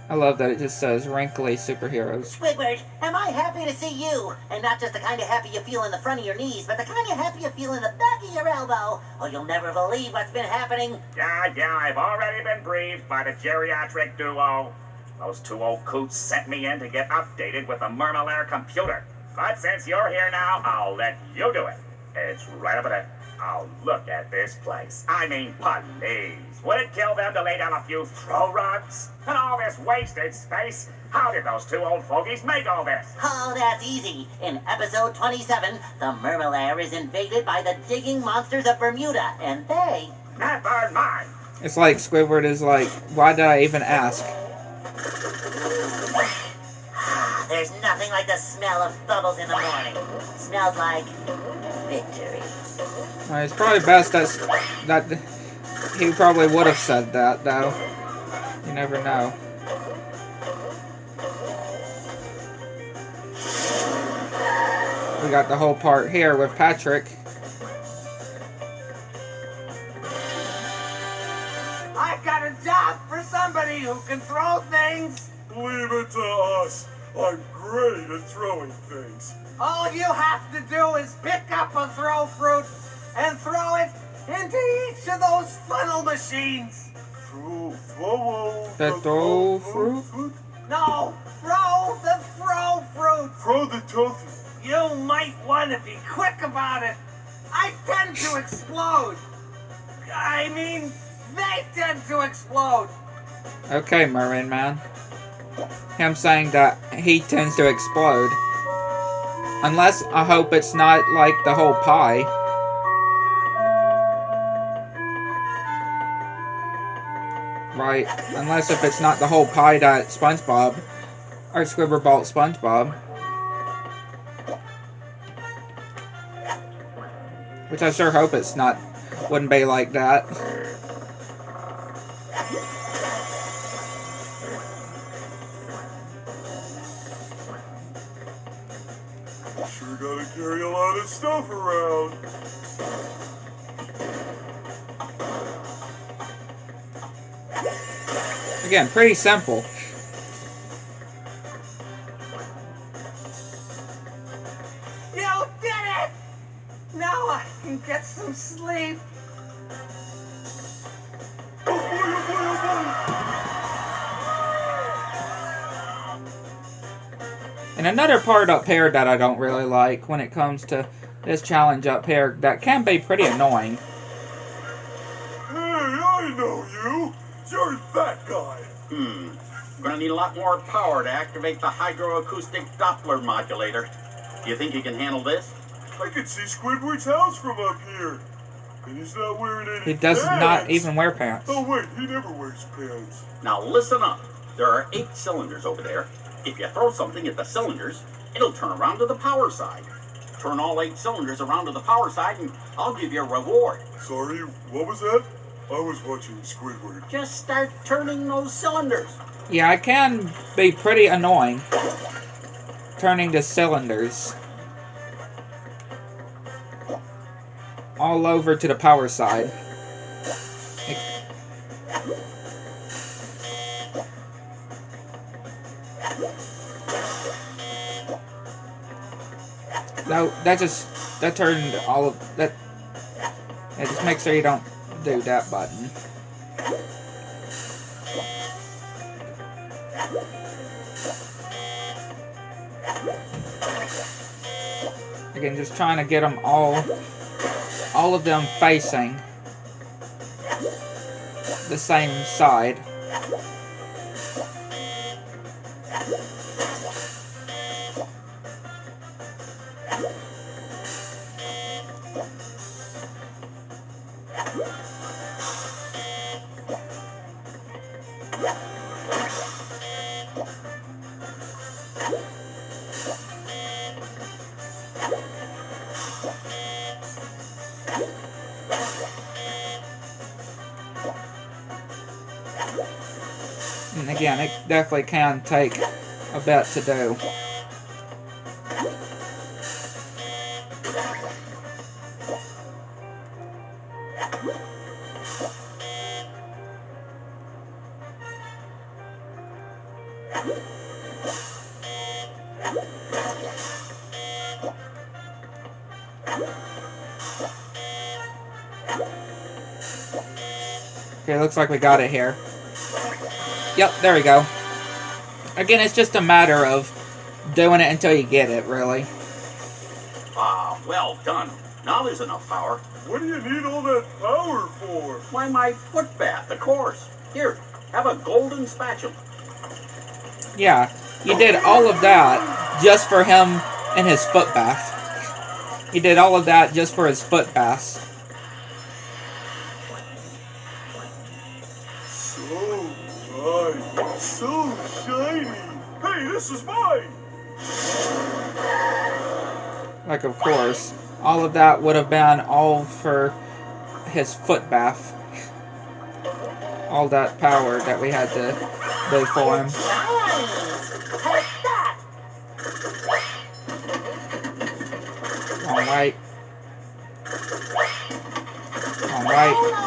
I love that it just says wrinkly superheroes. Squidward, am I happy to see you? And not just the kind of happy you feel in the front of your knees, but the kind of happy you feel in the back of your elbow. Oh, you'll never believe what's been happening. Yeah, I've already been briefed by the geriatric duo. Those two old coots sent me in to get updated with the Mermalair computer. But since you're here now, I'll let you do it. It's right up there. Oh, look at this place. I mean, please. Would it kill them to lay down a few throw rugs? And all this wasted space? How did those two old fogies make all this? Oh, that's easy. In episode 27, the Mermalair is invaded by the digging monsters of Bermuda, and they... Never mind. It's like Squidward is like, why did I even ask? There's nothing like the smell of bubbles in the morning. Smells like victory. Well, it's probably best that he probably would have said that, though. You never know. We got the whole part here with Patrick. I've got a job for somebody who can throw things. Leave it to us. I'm great at throwing things. All you have to do is pick up a throw fruit and throw it into each of those funnel machines. Throw The throw fruit? No, throw the throw fruit. Throw the tofu. You might want to be quick about it. I tend to explode. I mean, they tend to explode. Okay, Mermaid Man. Him saying that he tends to explode. Unless, I hope it's not like the whole pie. Right, unless if it's not the whole pie that SpongeBob, or Squidward bought SpongeBob. Which I sure hope it's not, wouldn't be like that. Sure gotta carry a lot of stuff around. Again, pretty simple. You did it! Now I can get some sleep. And another part up here that I don't really like when it comes to this challenge up here that can be pretty annoying. Hey, I know you. You're that guy. We're gonna need a lot more power to activate the hydroacoustic Doppler modulator. Do you think you can handle this? I can see Squidward's house from up here. And he's not wearing any He does pants. not even wear pants. Oh wait, he never wears pants. Now listen up. There are 8 cylinders over there. If you throw something at the cylinders, it'll turn around to the power side. Turn all 8 cylinders around to the power side and I'll give you a reward. Sorry, what was that? I was watching Squidward. Just start turning those cylinders. Yeah, it can be pretty annoying. Turning the cylinders all over to the power side. No, that turned all of that. Yeah, just make sure you don't do that button. Again, just trying to get them all of them facing the same side. And again, it definitely can take a bit to do. Okay, looks like we got it here. Yep, there we go. Again, it's just a matter of doing it until you get it, really. Ah, well done. Now there's enough power. What do you need all that power for? Why, my foot bath, of course. Here, have a golden spatula. Yeah, you did all of that just for him and his foot bath. He did all of that just for his foot baths. So shiny. Hey, this is mine. Like, of course, all of that would have been all for his foot bath. All that power that we had to do for him. Take that! Alright. Alright.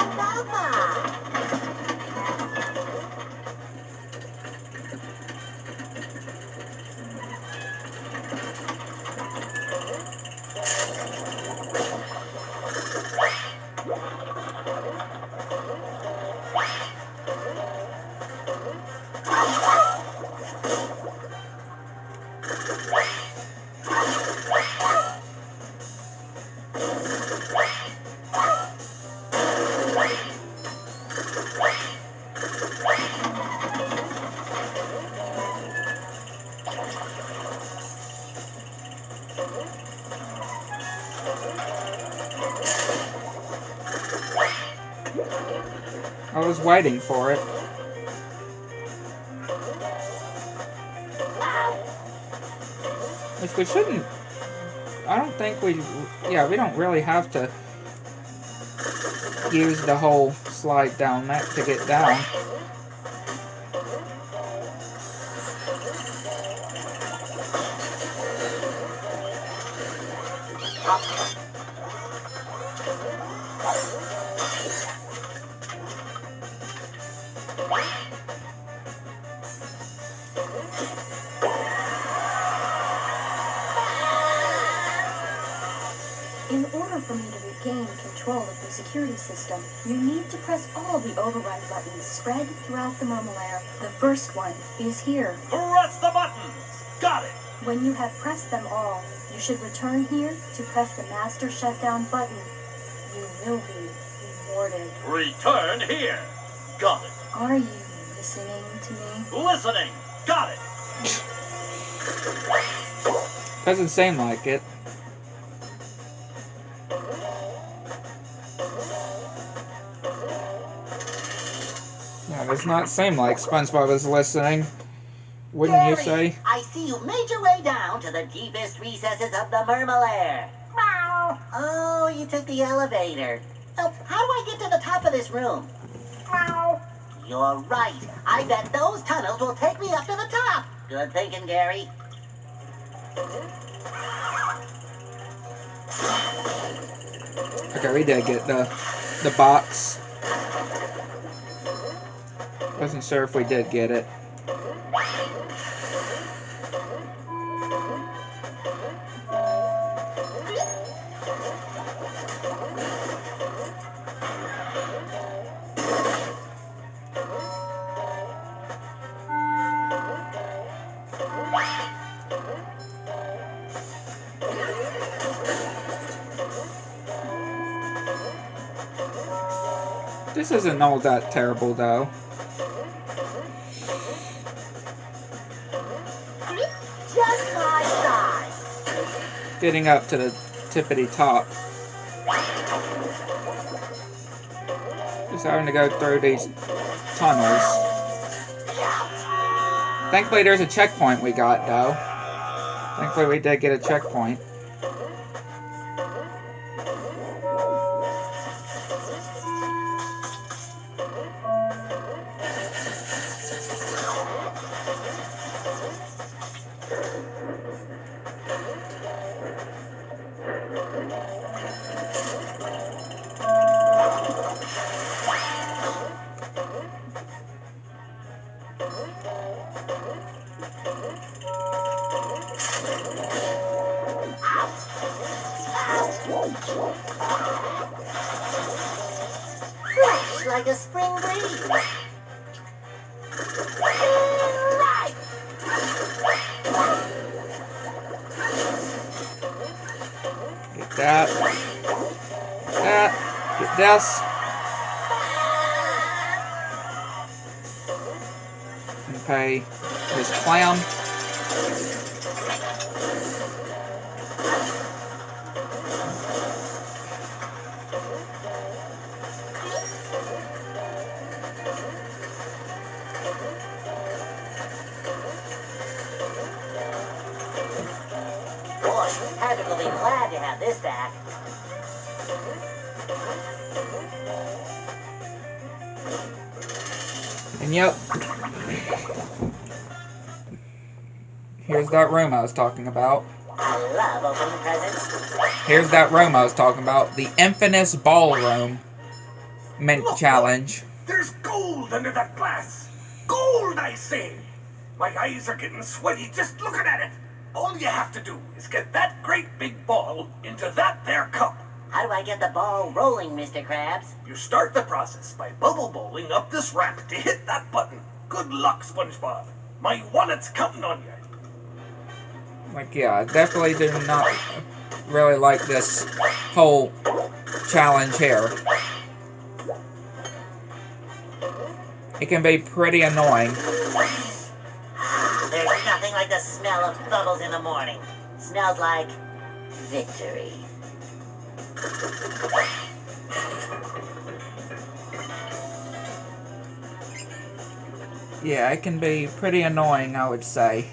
I was waiting for it. Which we shouldn't... I don't think we... Yeah, we don't really have to use the whole slide down that to get down. In order for me to regain control of the security system, you need to press all the override buttons spread throughout the Mermalair. The first one is here. Press the buttons! Got it! When you have pressed them all, you should return here to press the master shutdown button. You will be rewarded. Return here! Got it! Are you listening to me? Listening! Got it! Doesn't seem like it. Yeah, does not seem like SpongeBob is listening. Wouldn't you say? I see you made your way down to the deepest recesses of the Mermalair. Meow. Oh, you took the elevator. Oh, how do I get to the top of this room? Meow. You're right. I bet those tunnels will take me up to the top. Good thinking, Gary. Okay, we did get the box. Wasn't sure if we did get it. This isn't all that terrible, though. Just my size. Getting up to the tippity top. Just having to go through these tunnels. Thankfully, there's a checkpoint we got, though. Thankfully, we did get a checkpoint. Fresh like a spring breeze. Right. Get that. That. Get this. And pay this clown. Boy, Patrick will be glad to have this back. And yep. Here's that room I was talking about. I love opening presents. Here's that room I was talking about. The infamous ballroom mint challenge. There's gold under that glass. Gold, I say. My eyes are getting sweaty just looking at it. All you have to do is get that great big ball into that there cup. How do I get the ball rolling, Mr. Krabs? You start the process by bubble bowling up this ramp to hit that button. Good luck, SpongeBob. My wallet's counting on you. Like, yeah, I definitely do not really like this whole challenge here. It can be pretty annoying. There's nothing like the smell of bubbles in the morning. Smells like victory. Yeah, it can be pretty annoying, I would say.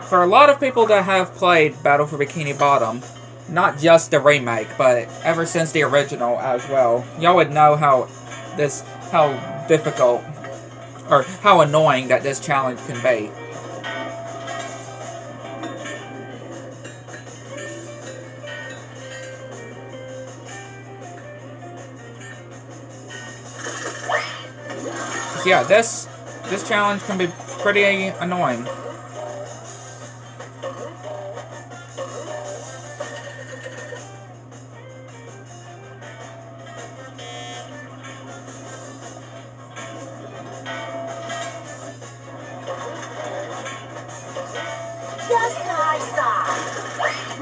For a lot of people that have played Battle for Bikini Bottom, not just the remake, but ever since the original as well, y'all would know how difficult or how annoying that this challenge can be. Yeah, this challenge can be pretty annoying.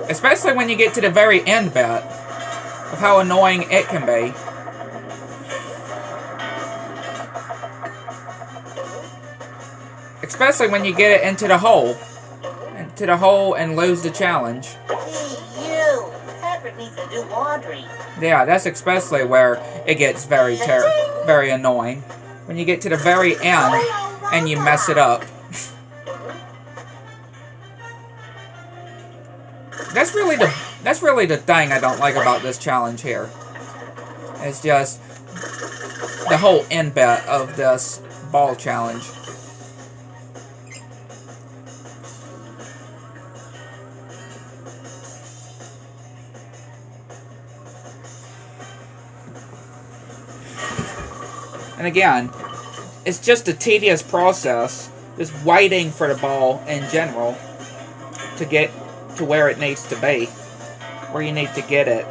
Especially when you get to the very end bit of how annoying it can be. Especially when you get it into the hole and lose the challenge. Hey, you! Patrick needs to do laundry. Yeah, that's especially where it gets very annoying. When you get to the very end and you mess it up. That's really the thing I don't like about this challenge here. It's just the whole end bit of this ball challenge. And again, it's just a tedious process, just waiting for the ball in general to get to where it needs to be, where you need to get it.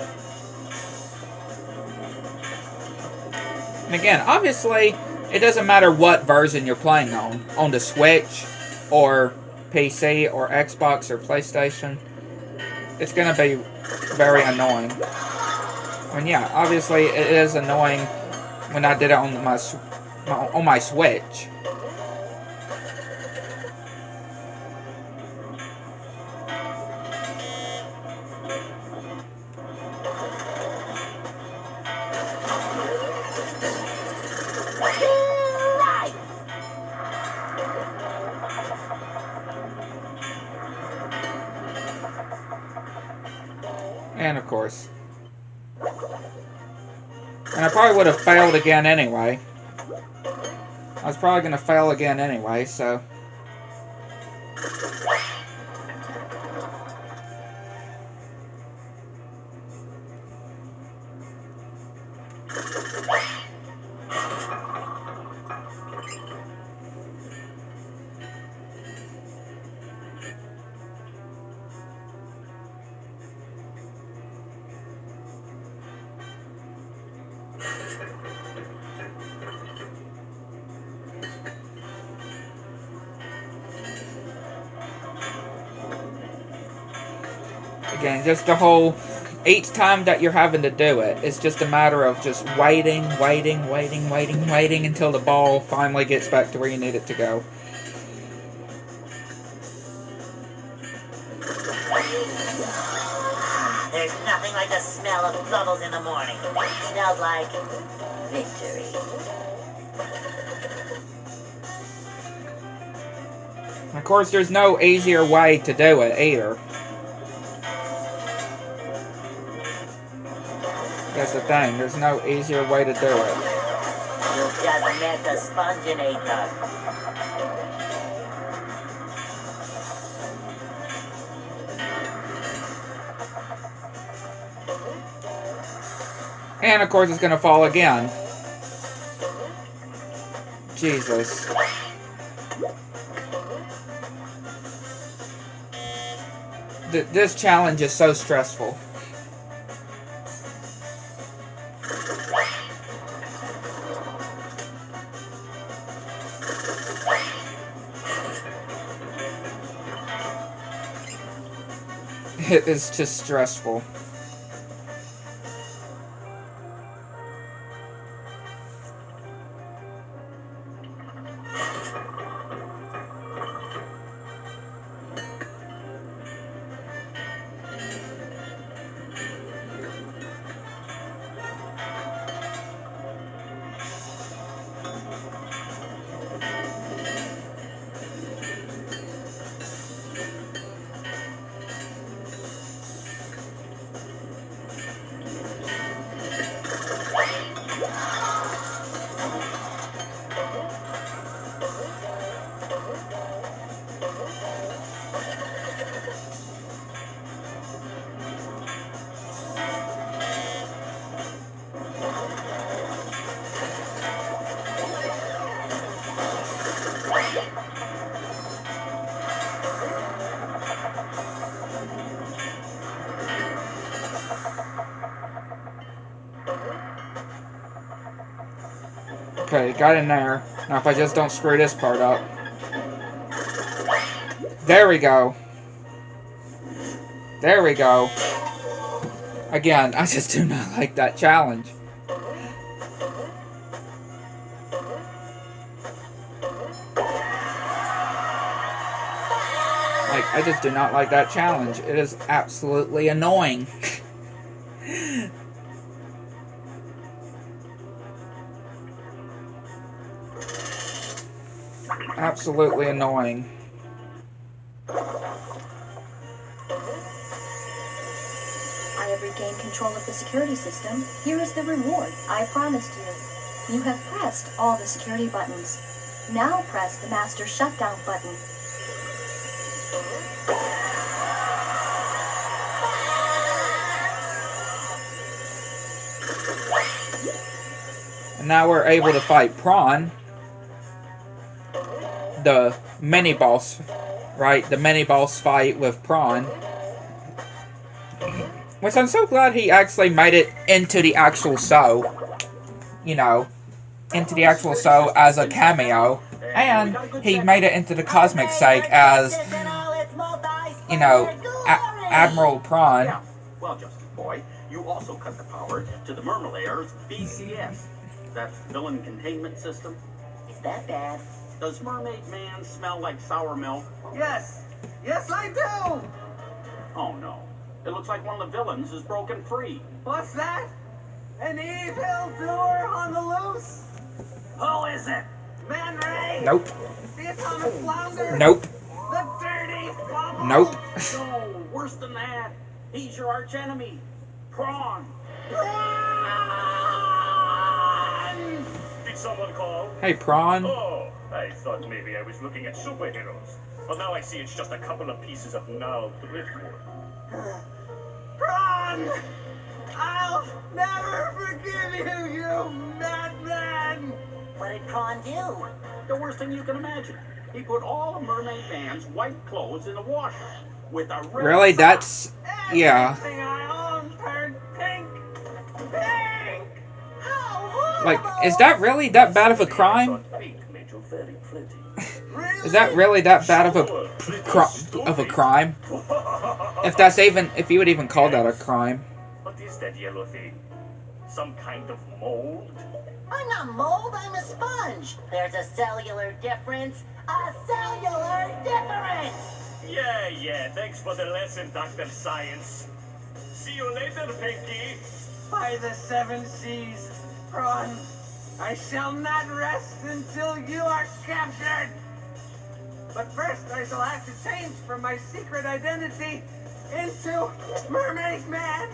And again, obviously, it doesn't matter what version you're playing on the Switch, or PC, or Xbox, or PlayStation. It's going to be very annoying. I mean, yeah, obviously, it is annoying when I did it on my Switch. And of course. And I probably would have failed again anyway. I was probably going to fail again anyway, so... Again, just the whole... Each time that you're having to do it, it's just a matter of just waiting until the ball finally gets back to where you need it to go. There's nothing like the smell of bubbles in the morning. It smells like victory. Of course, there's no easier way to do it either. That's the thing, there's no easier way to do it. You just met the Sponginator. And of course it's gonna fall again. Jesus. This challenge is so stressful. It is just stressful. Okay, got in there. Now if I just don't screw this part up. There we go. There we go. Again, I just do not like that challenge. Like, I just do not like that challenge. It is absolutely annoying. Absolutely annoying. I have regained control of the security system. Here is the reward I promised you. You have pressed all the security buttons. Now press the master shutdown button. And now we're able to fight Prawn, the mini boss, right? The mini boss fight with Prawn. Which I'm so glad he actually made it into the actual show. You know, into the actual show as a cameo. And he made it into the cosmic sake as, you know, Admiral Prawn. Yeah. Well, Justice Boy, you also cut the power to the Mermalair's VCS. That's Villain Containment System. Is that bad? Does Mermaid Man smell like sour milk? Yes. Yes, I do. Oh, no. It looks like one of the villains is broken free. What's that? An evil doer on the loose? Who is it? Man Ray? Nope. The atomic flounder? Nope. The dirty bubble? Nope. No, worse than that. He's your arch enemy, Prawn. Run! Did someone call? Hey, Prawn. Oh, I thought maybe I was looking at superheroes. Well, now I see it's just a couple of pieces of gnarled driftwood. Prawn! I'll never forgive you, you madman! What did Prawn do? The worst thing you can imagine. He put all of Mermaid Man's white clothes in the washer with a red Really? sock. That's... yeah. Everything I own turned pink! Pink! How horrible! Like, is that really that bad of a crime? I thought pink made you very pretty. Really? Is that really that bad of a crime? If that's even, if you would even call that a crime. What is that yellow thing? Some kind of mold? I'm not mold, I'm a sponge. There's a cellular difference. A cellular difference! Yeah, thanks for the lesson, Dr. Science. See you later, Pinky. By the 7 seas, Prawn, I shall not rest until you are captured! But first I shall have to change from my secret identity into Mermaid Man!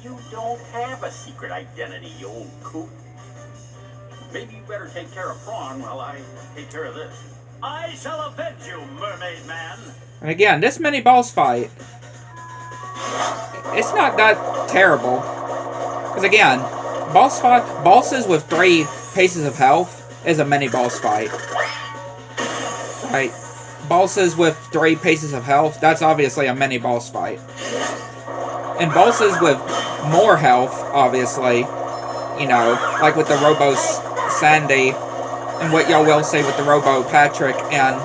You don't have a secret identity, you old coot. Maybe you better take care of Prawn while I take care of this. I shall avenge you, Mermaid Man! And again, this mini boss fight, it's not that terrible. Because again, bosses with 3 pieces of health is a mini boss fight. Right? Bosses with 3 pieces of health, that's obviously a mini boss fight. And bosses with more health, obviously, you know, like with the Robo Sandy, and what y'all will see with the Robo Patrick and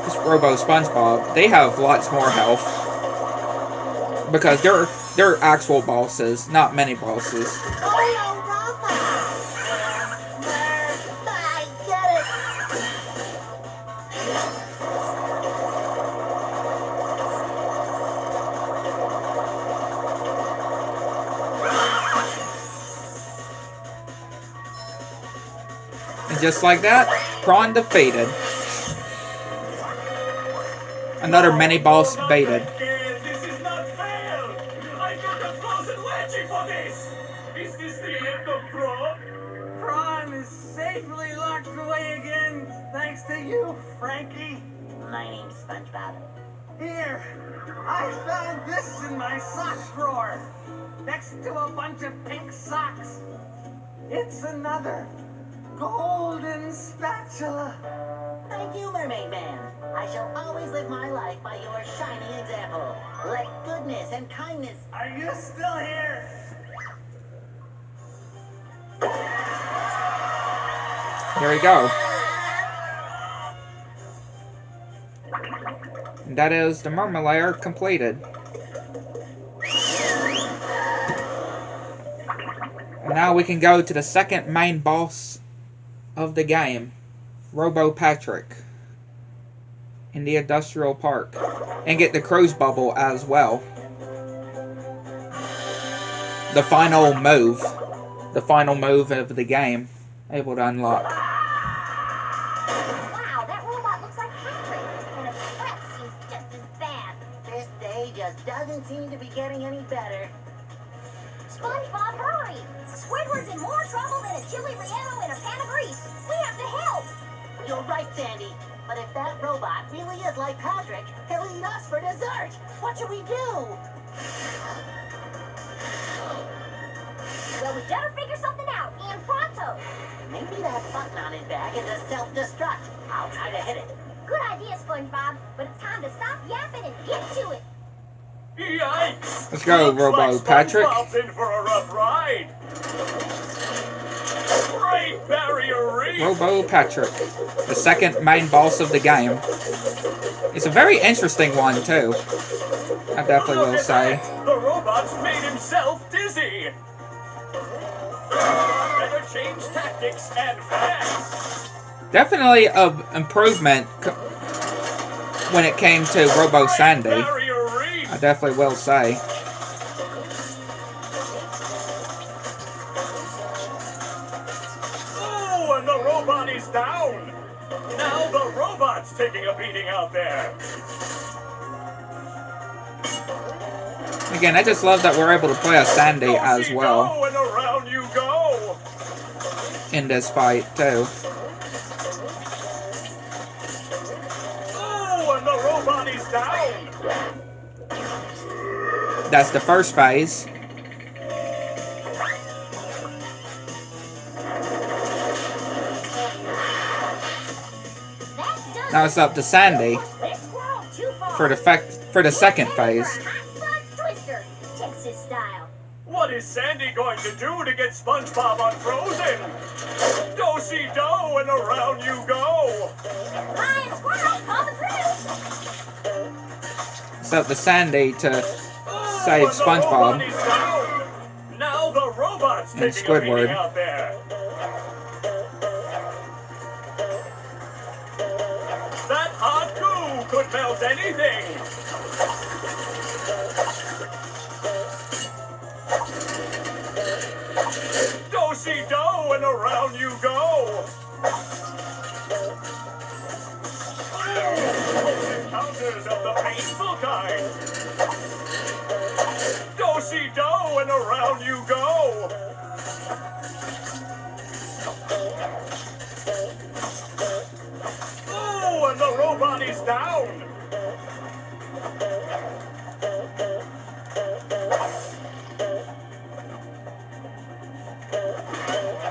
this Robo Spongebob, they have lots more health. Because they're actual bosses, not mini bosses. Oh no, Rafa! I get it! And just like that, Prawn defeated. Another mini boss baited. This is not fair! I got a frozen wedgie for this! Is this the end of Prawn? Prawn is safely locked away again, thanks to you, Frankie. My name's Spongebob. Here, I found this in my sock drawer, next to a bunch of pink socks. It's another golden spatula. Thank you, Mermaid Man. I shall always live my life by your shining example. Let goodness and kindness... Are you still here? Here we go. And that is the Murmur layer completed. And now we can go to the second main boss of the game, Robo Patrick, in the industrial park, and get the crow's bubble as well. The final move of the game, able to unlock. Wow, that robot looks like Patrick, and his breath seems just as bad. This day just doesn't seem to be getting any better. SpongeBob, hurry! Squidward's in more trouble than a chili relleno in a pan of grease. We have to help! You're right, Sandy. But if that robot really is like Patrick, he'll eat us for dessert. What should we do? Well, we better figure something out, and pronto! Maybe that button on his back is a self-destruct. I'll try to hit it. Good idea, SpongeBob, but it's time to stop yapping and get to it! Yikes! Let's go, Looks Robo like Patrick. SpongeBob's in for a rough ride. Great Barrier Reef! Robo Patrick, the second main boss of the game. It's a very interesting one, too. I definitely Look will at say. that. The robot's made himself dizzy. Better change tactics and fast. Definitely an improvement when it came to Robo Sandy. Barrier Reef! I definitely will say. Oh, and the robot is down. Now the robot's taking a beating out there. Again, I just love that we're able to play as Sandy as well Go and around you go. in this fight, too. Oh, and the robot is down. That's the first phase. Now it's up to Sandy This squirrel too far. for the second phase. Hot Twister, Texas style. What is Sandy going to do to get SpongeBob unfrozen? Do-si-do and around you go. Lion squirrel, coming through. It's up to Sandy to Oh, save and the robot SpongeBob. is down. Now the robot's And taking a Squidward. beating out there. That hot goo could melt anything. Do-si-do and around you go. Close encounters of the painful kind. Do-si-do and around you go. Oh, and the robot is down.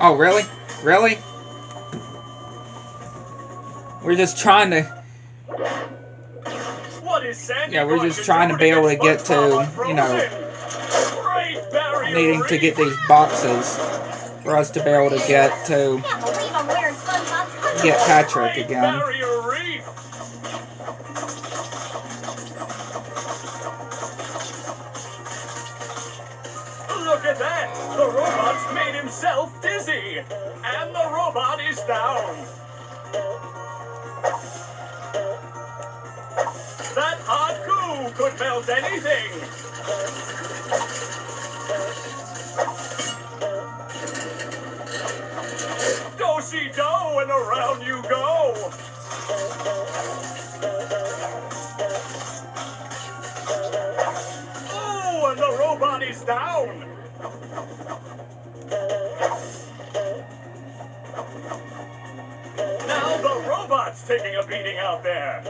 Oh, really? Really? We're just trying to... What is Sandy Yeah, we're going just trying to be able to get to, SpongeBob you know, unfrozen? Great Barrier needing to Reef. get these boxes for us to be able to get to Can't believe I'm wearing SpongeBob's get Patrick Great again. Barrier Reef. Look at that! The robot's made himself dizzy! And the robot is down! That hot goo could melt anything! Do-si-do and around you go! Oh, and the robot is down! Now the robot's taking a beating out there.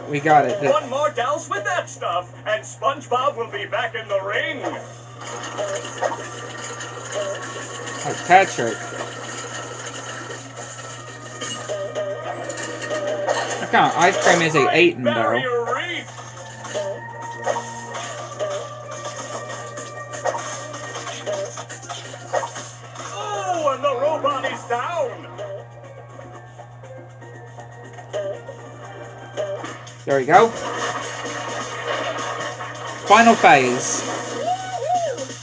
We got it. One more douse with that stuff, and SpongeBob will be back in the ring. Oh, Patrick. What kind of ice cream is he eating, though? Barrier Reef. Oh, and the robot is down. There we go. Final phase.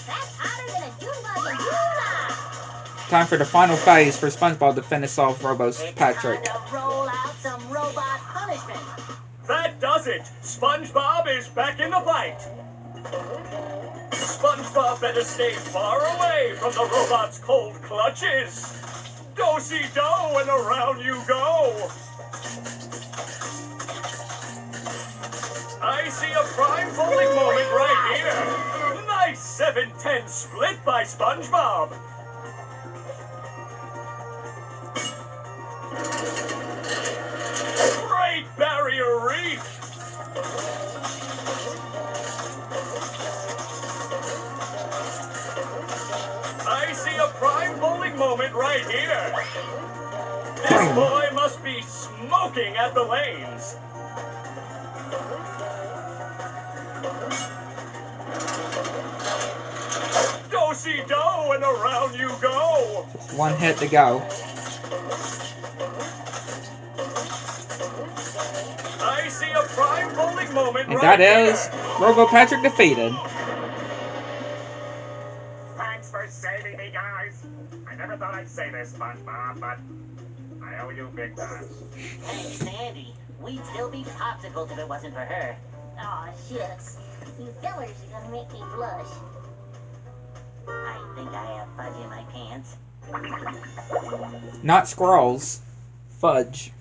That's hotter than a June bug in July. Time for the final phase for SpongeBob to finish off Robo's It's Patrick. time to roll out some robot punishment. That does it! SpongeBob is back in the fight! SpongeBob better stay far away from the robot's cold clutches! Do-si-do and around you go! I see a prime folding moment right here! Nice 7-10 split by SpongeBob! Great barrier reef! I see a prime bowling moment right here. This boy must be smoking at the lanes. Do-si-do and around you go. One hit to go. I see a prime bowling moment And right that is Robo Patrick defeated. Thanks for saving me, guys. I never thought I'd say this, SpongeBob, but I owe you big time. Thanks, Sandy. We'd still be popsicles if it wasn't for her. Aw, shucks. You fellers are gonna make me blush. I think I have fudge in my pants. Not squirrels. Fudge.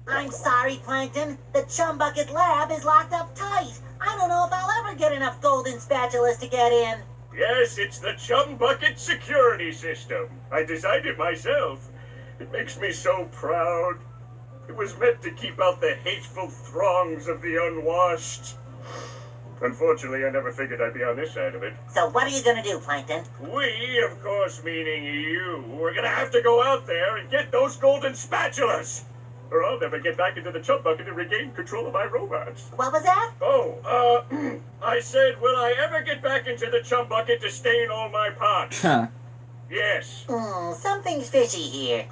I'm sorry, Plankton. The Chum Bucket lab is locked up tight. I don't know if I'll ever get enough golden spatulas to get in. Yes, it's the Chum Bucket security system. I designed it myself. It makes me so proud. It was meant to keep out the hateful throngs of the unwashed. Unfortunately, I never figured I'd be on this side of it. So what are you gonna do, Plankton? We, of course meaning you, we're gonna have to go out there and get those golden spatulas! Or I'll never get back into the Chum Bucket and regain control of my robots. What was that? Oh, I said, will I ever get back into the Chum Bucket to stain all my pots? Huh. Yes. Something's fishy here.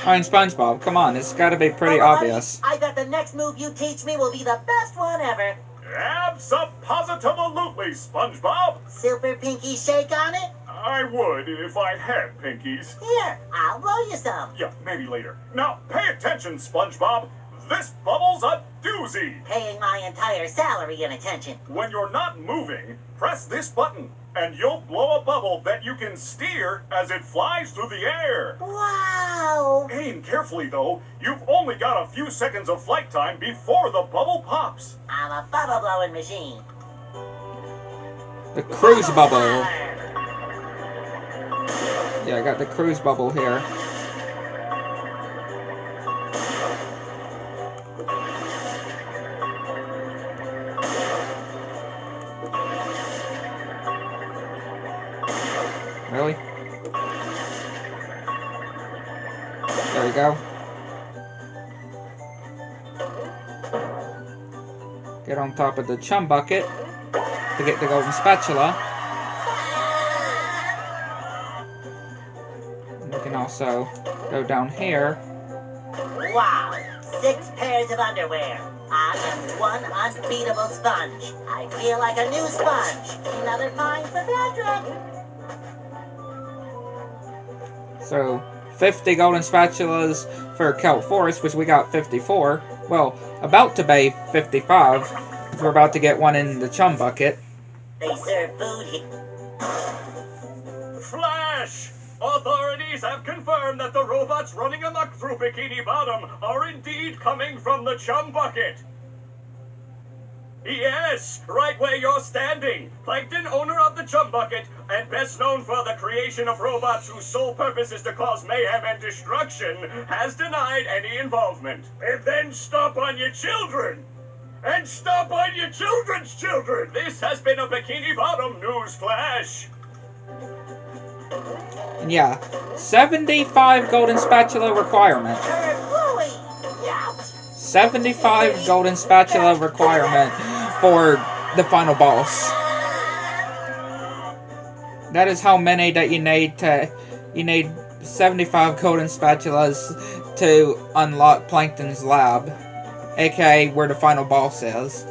I'm SpongeBob. Come on, it's got to be pretty obvious. I bet the next move you teach me will be the best one ever. Abso-positively, SpongeBob! Super pinky shake on it? I would if I had pinkies. Here, I'll blow you some. Yeah, maybe later. Now, pay attention, SpongeBob. This bubble's a doozy. Paying my entire salary in attention. When you're not moving, press this button, and you'll blow a bubble that you can steer as it flies through the air. Wow! Aim carefully, though. You've only got a few seconds of flight time before the bubble pops. I'm a bubble blowing machine. The cruise bubble. Yeah, I got the cruise bubble here. Really? There we go. Get on top of the Chum Bucket to get the golden spatula. And we can also go down here. Wow! 6 pairs of underwear. I am one unbeatable sponge. I feel like a new sponge. Another find for Patrick. So, 50 golden spatulas for Kelp Forest, which we got 54. Well, about to be 55. We're about to get one in the Chum Bucket. They serve food here. Flash! Authorities have confirmed that the robots running amok through Bikini Bottom are indeed coming from the Chum Bucket. Yes, right where you're standing. Plankton, owner of the Chum Bucket, and best known for the creation of robots whose sole purpose is to cause mayhem and destruction, has denied any involvement. And then stomp on your children! And stomp on your children's children! This has been a Bikini Bottom news flash. And yeah, 75 golden spatula requirement. 75 golden spatula requirement for the final boss. That is how many that you need to You need 75 golden spatulas to unlock Plankton's lab, aka where the final boss is.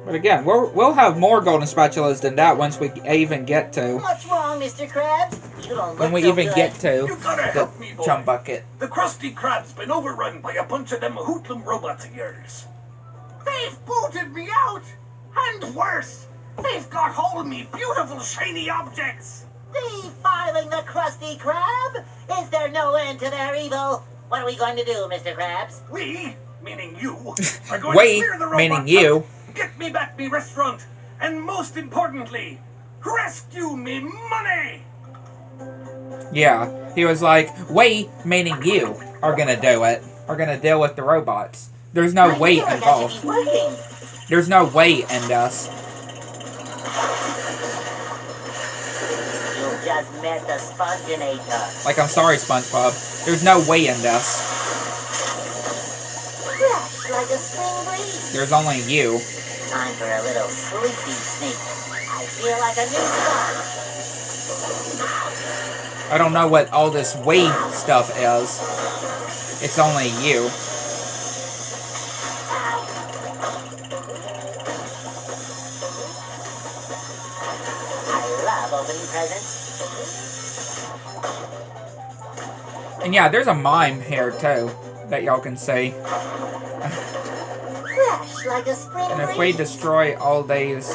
But again, we'll have more golden spatulas than that once we even get to. What's wrong, Mr. Krabs? You don't look When we so even good. get to You gotta the help me, boy. chum bucket. The Krusty Krab's been overrun by a bunch of them hoodlum robots of yours. They've booted me out! And worse, they've got hold of me beautiful shiny objects! Defiling the Krusty Krab? Is there no end to their evil? What are we going to do, Mr. Krabs? We, meaning you, are going to We, clear the robots meaning you. out, get me back me restaurant, and most importantly, rescue me money! Yeah, he was like, we, meaning you, are gonna do it. Are gonna deal with the robots. There's no I weight feel like I involved. should be working. There's no weight in this. You just met the Sponginator. Like, I'm sorry, SpongeBob. There's no weight in this. Fresh like a spring breeze. There's only you. Time for a little sleepy sneak. I feel like a new start. I don't know what all this weight stuff is. It's only you. I love opening presents. And yeah, there's a mime here, too, that y'all can see. Fresh like a spring And if we breeze. destroy all these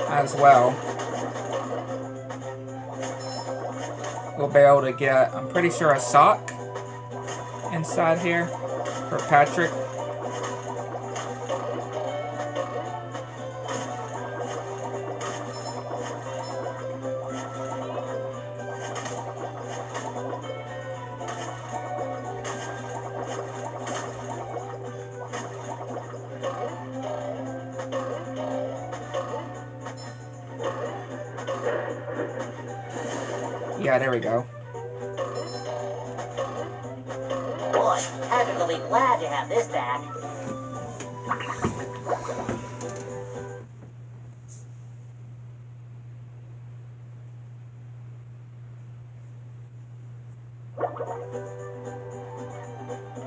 as well, we'll be able to get, I'm pretty sure, a sock inside here for Patrick. Yeah, there we go. Boy, Patrick will be glad to have this back.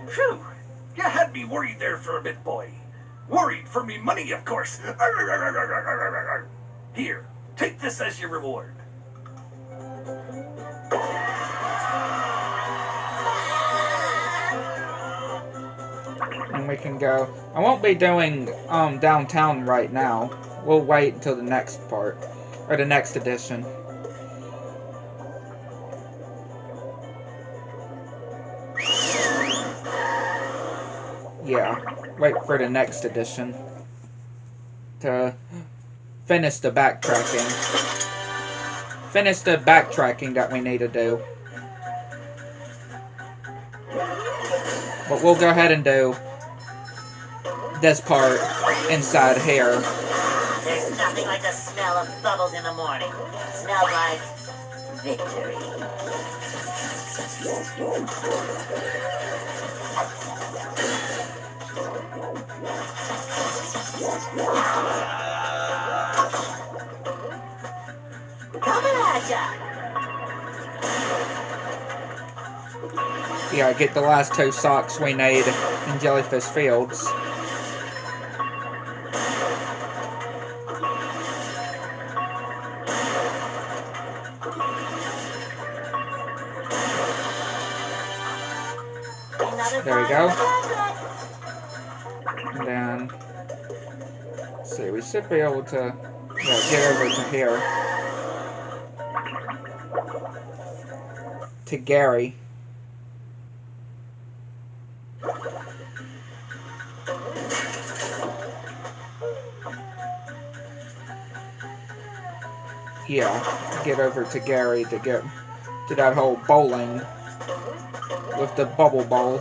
Phew! You had me worried there for a bit, boy. Worried for me money, of course. Here, take this as your reward. And we can go. I won't be doing downtown right now. We'll wait until the next part. Or the next edition. Yeah. Wait for the next edition. To finish the backtracking. Finish the backtracking that we need to do. But we'll go ahead and do this part inside here. There's nothing like the smell of bubbles in the morning. Smells like victory. Coming at ya! Yeah, get the last 2 socks we need in Jellyfish Fields. There we go. And then, let's see, we should be able to get over to here. To Gary. Yeah, get over to Gary to get to that whole bowling with the bubble bowl.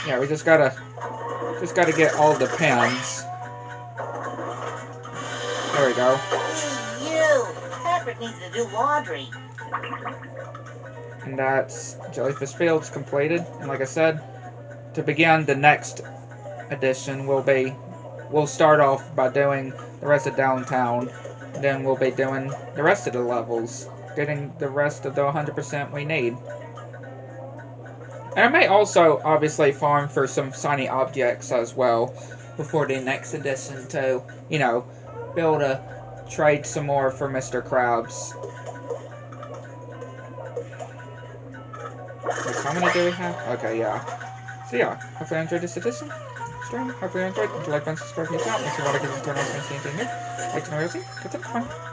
Yeah, we just gotta get all the pins. There we go. Hey, you! Patrick needs to do laundry. And that's Jellyfish Fields completed. And like I said, to begin the next edition, we'll start off by doing the rest of downtown. Then we'll be doing the rest of the levels, getting the rest of the 100% we need. And I may also, obviously, farm for some shiny objects as well before the next edition to, you know, be able to trade some more for Mr. Krabs. Wait, how many do we have? Okay, yeah. So yeah, hopefully you enjoyed this edition. Stream. Hopefully you enjoyed. If you like, subscribe to the channel. Make sure you want to give it a turn on to see anything new. Like to know your see. That's it. Bye.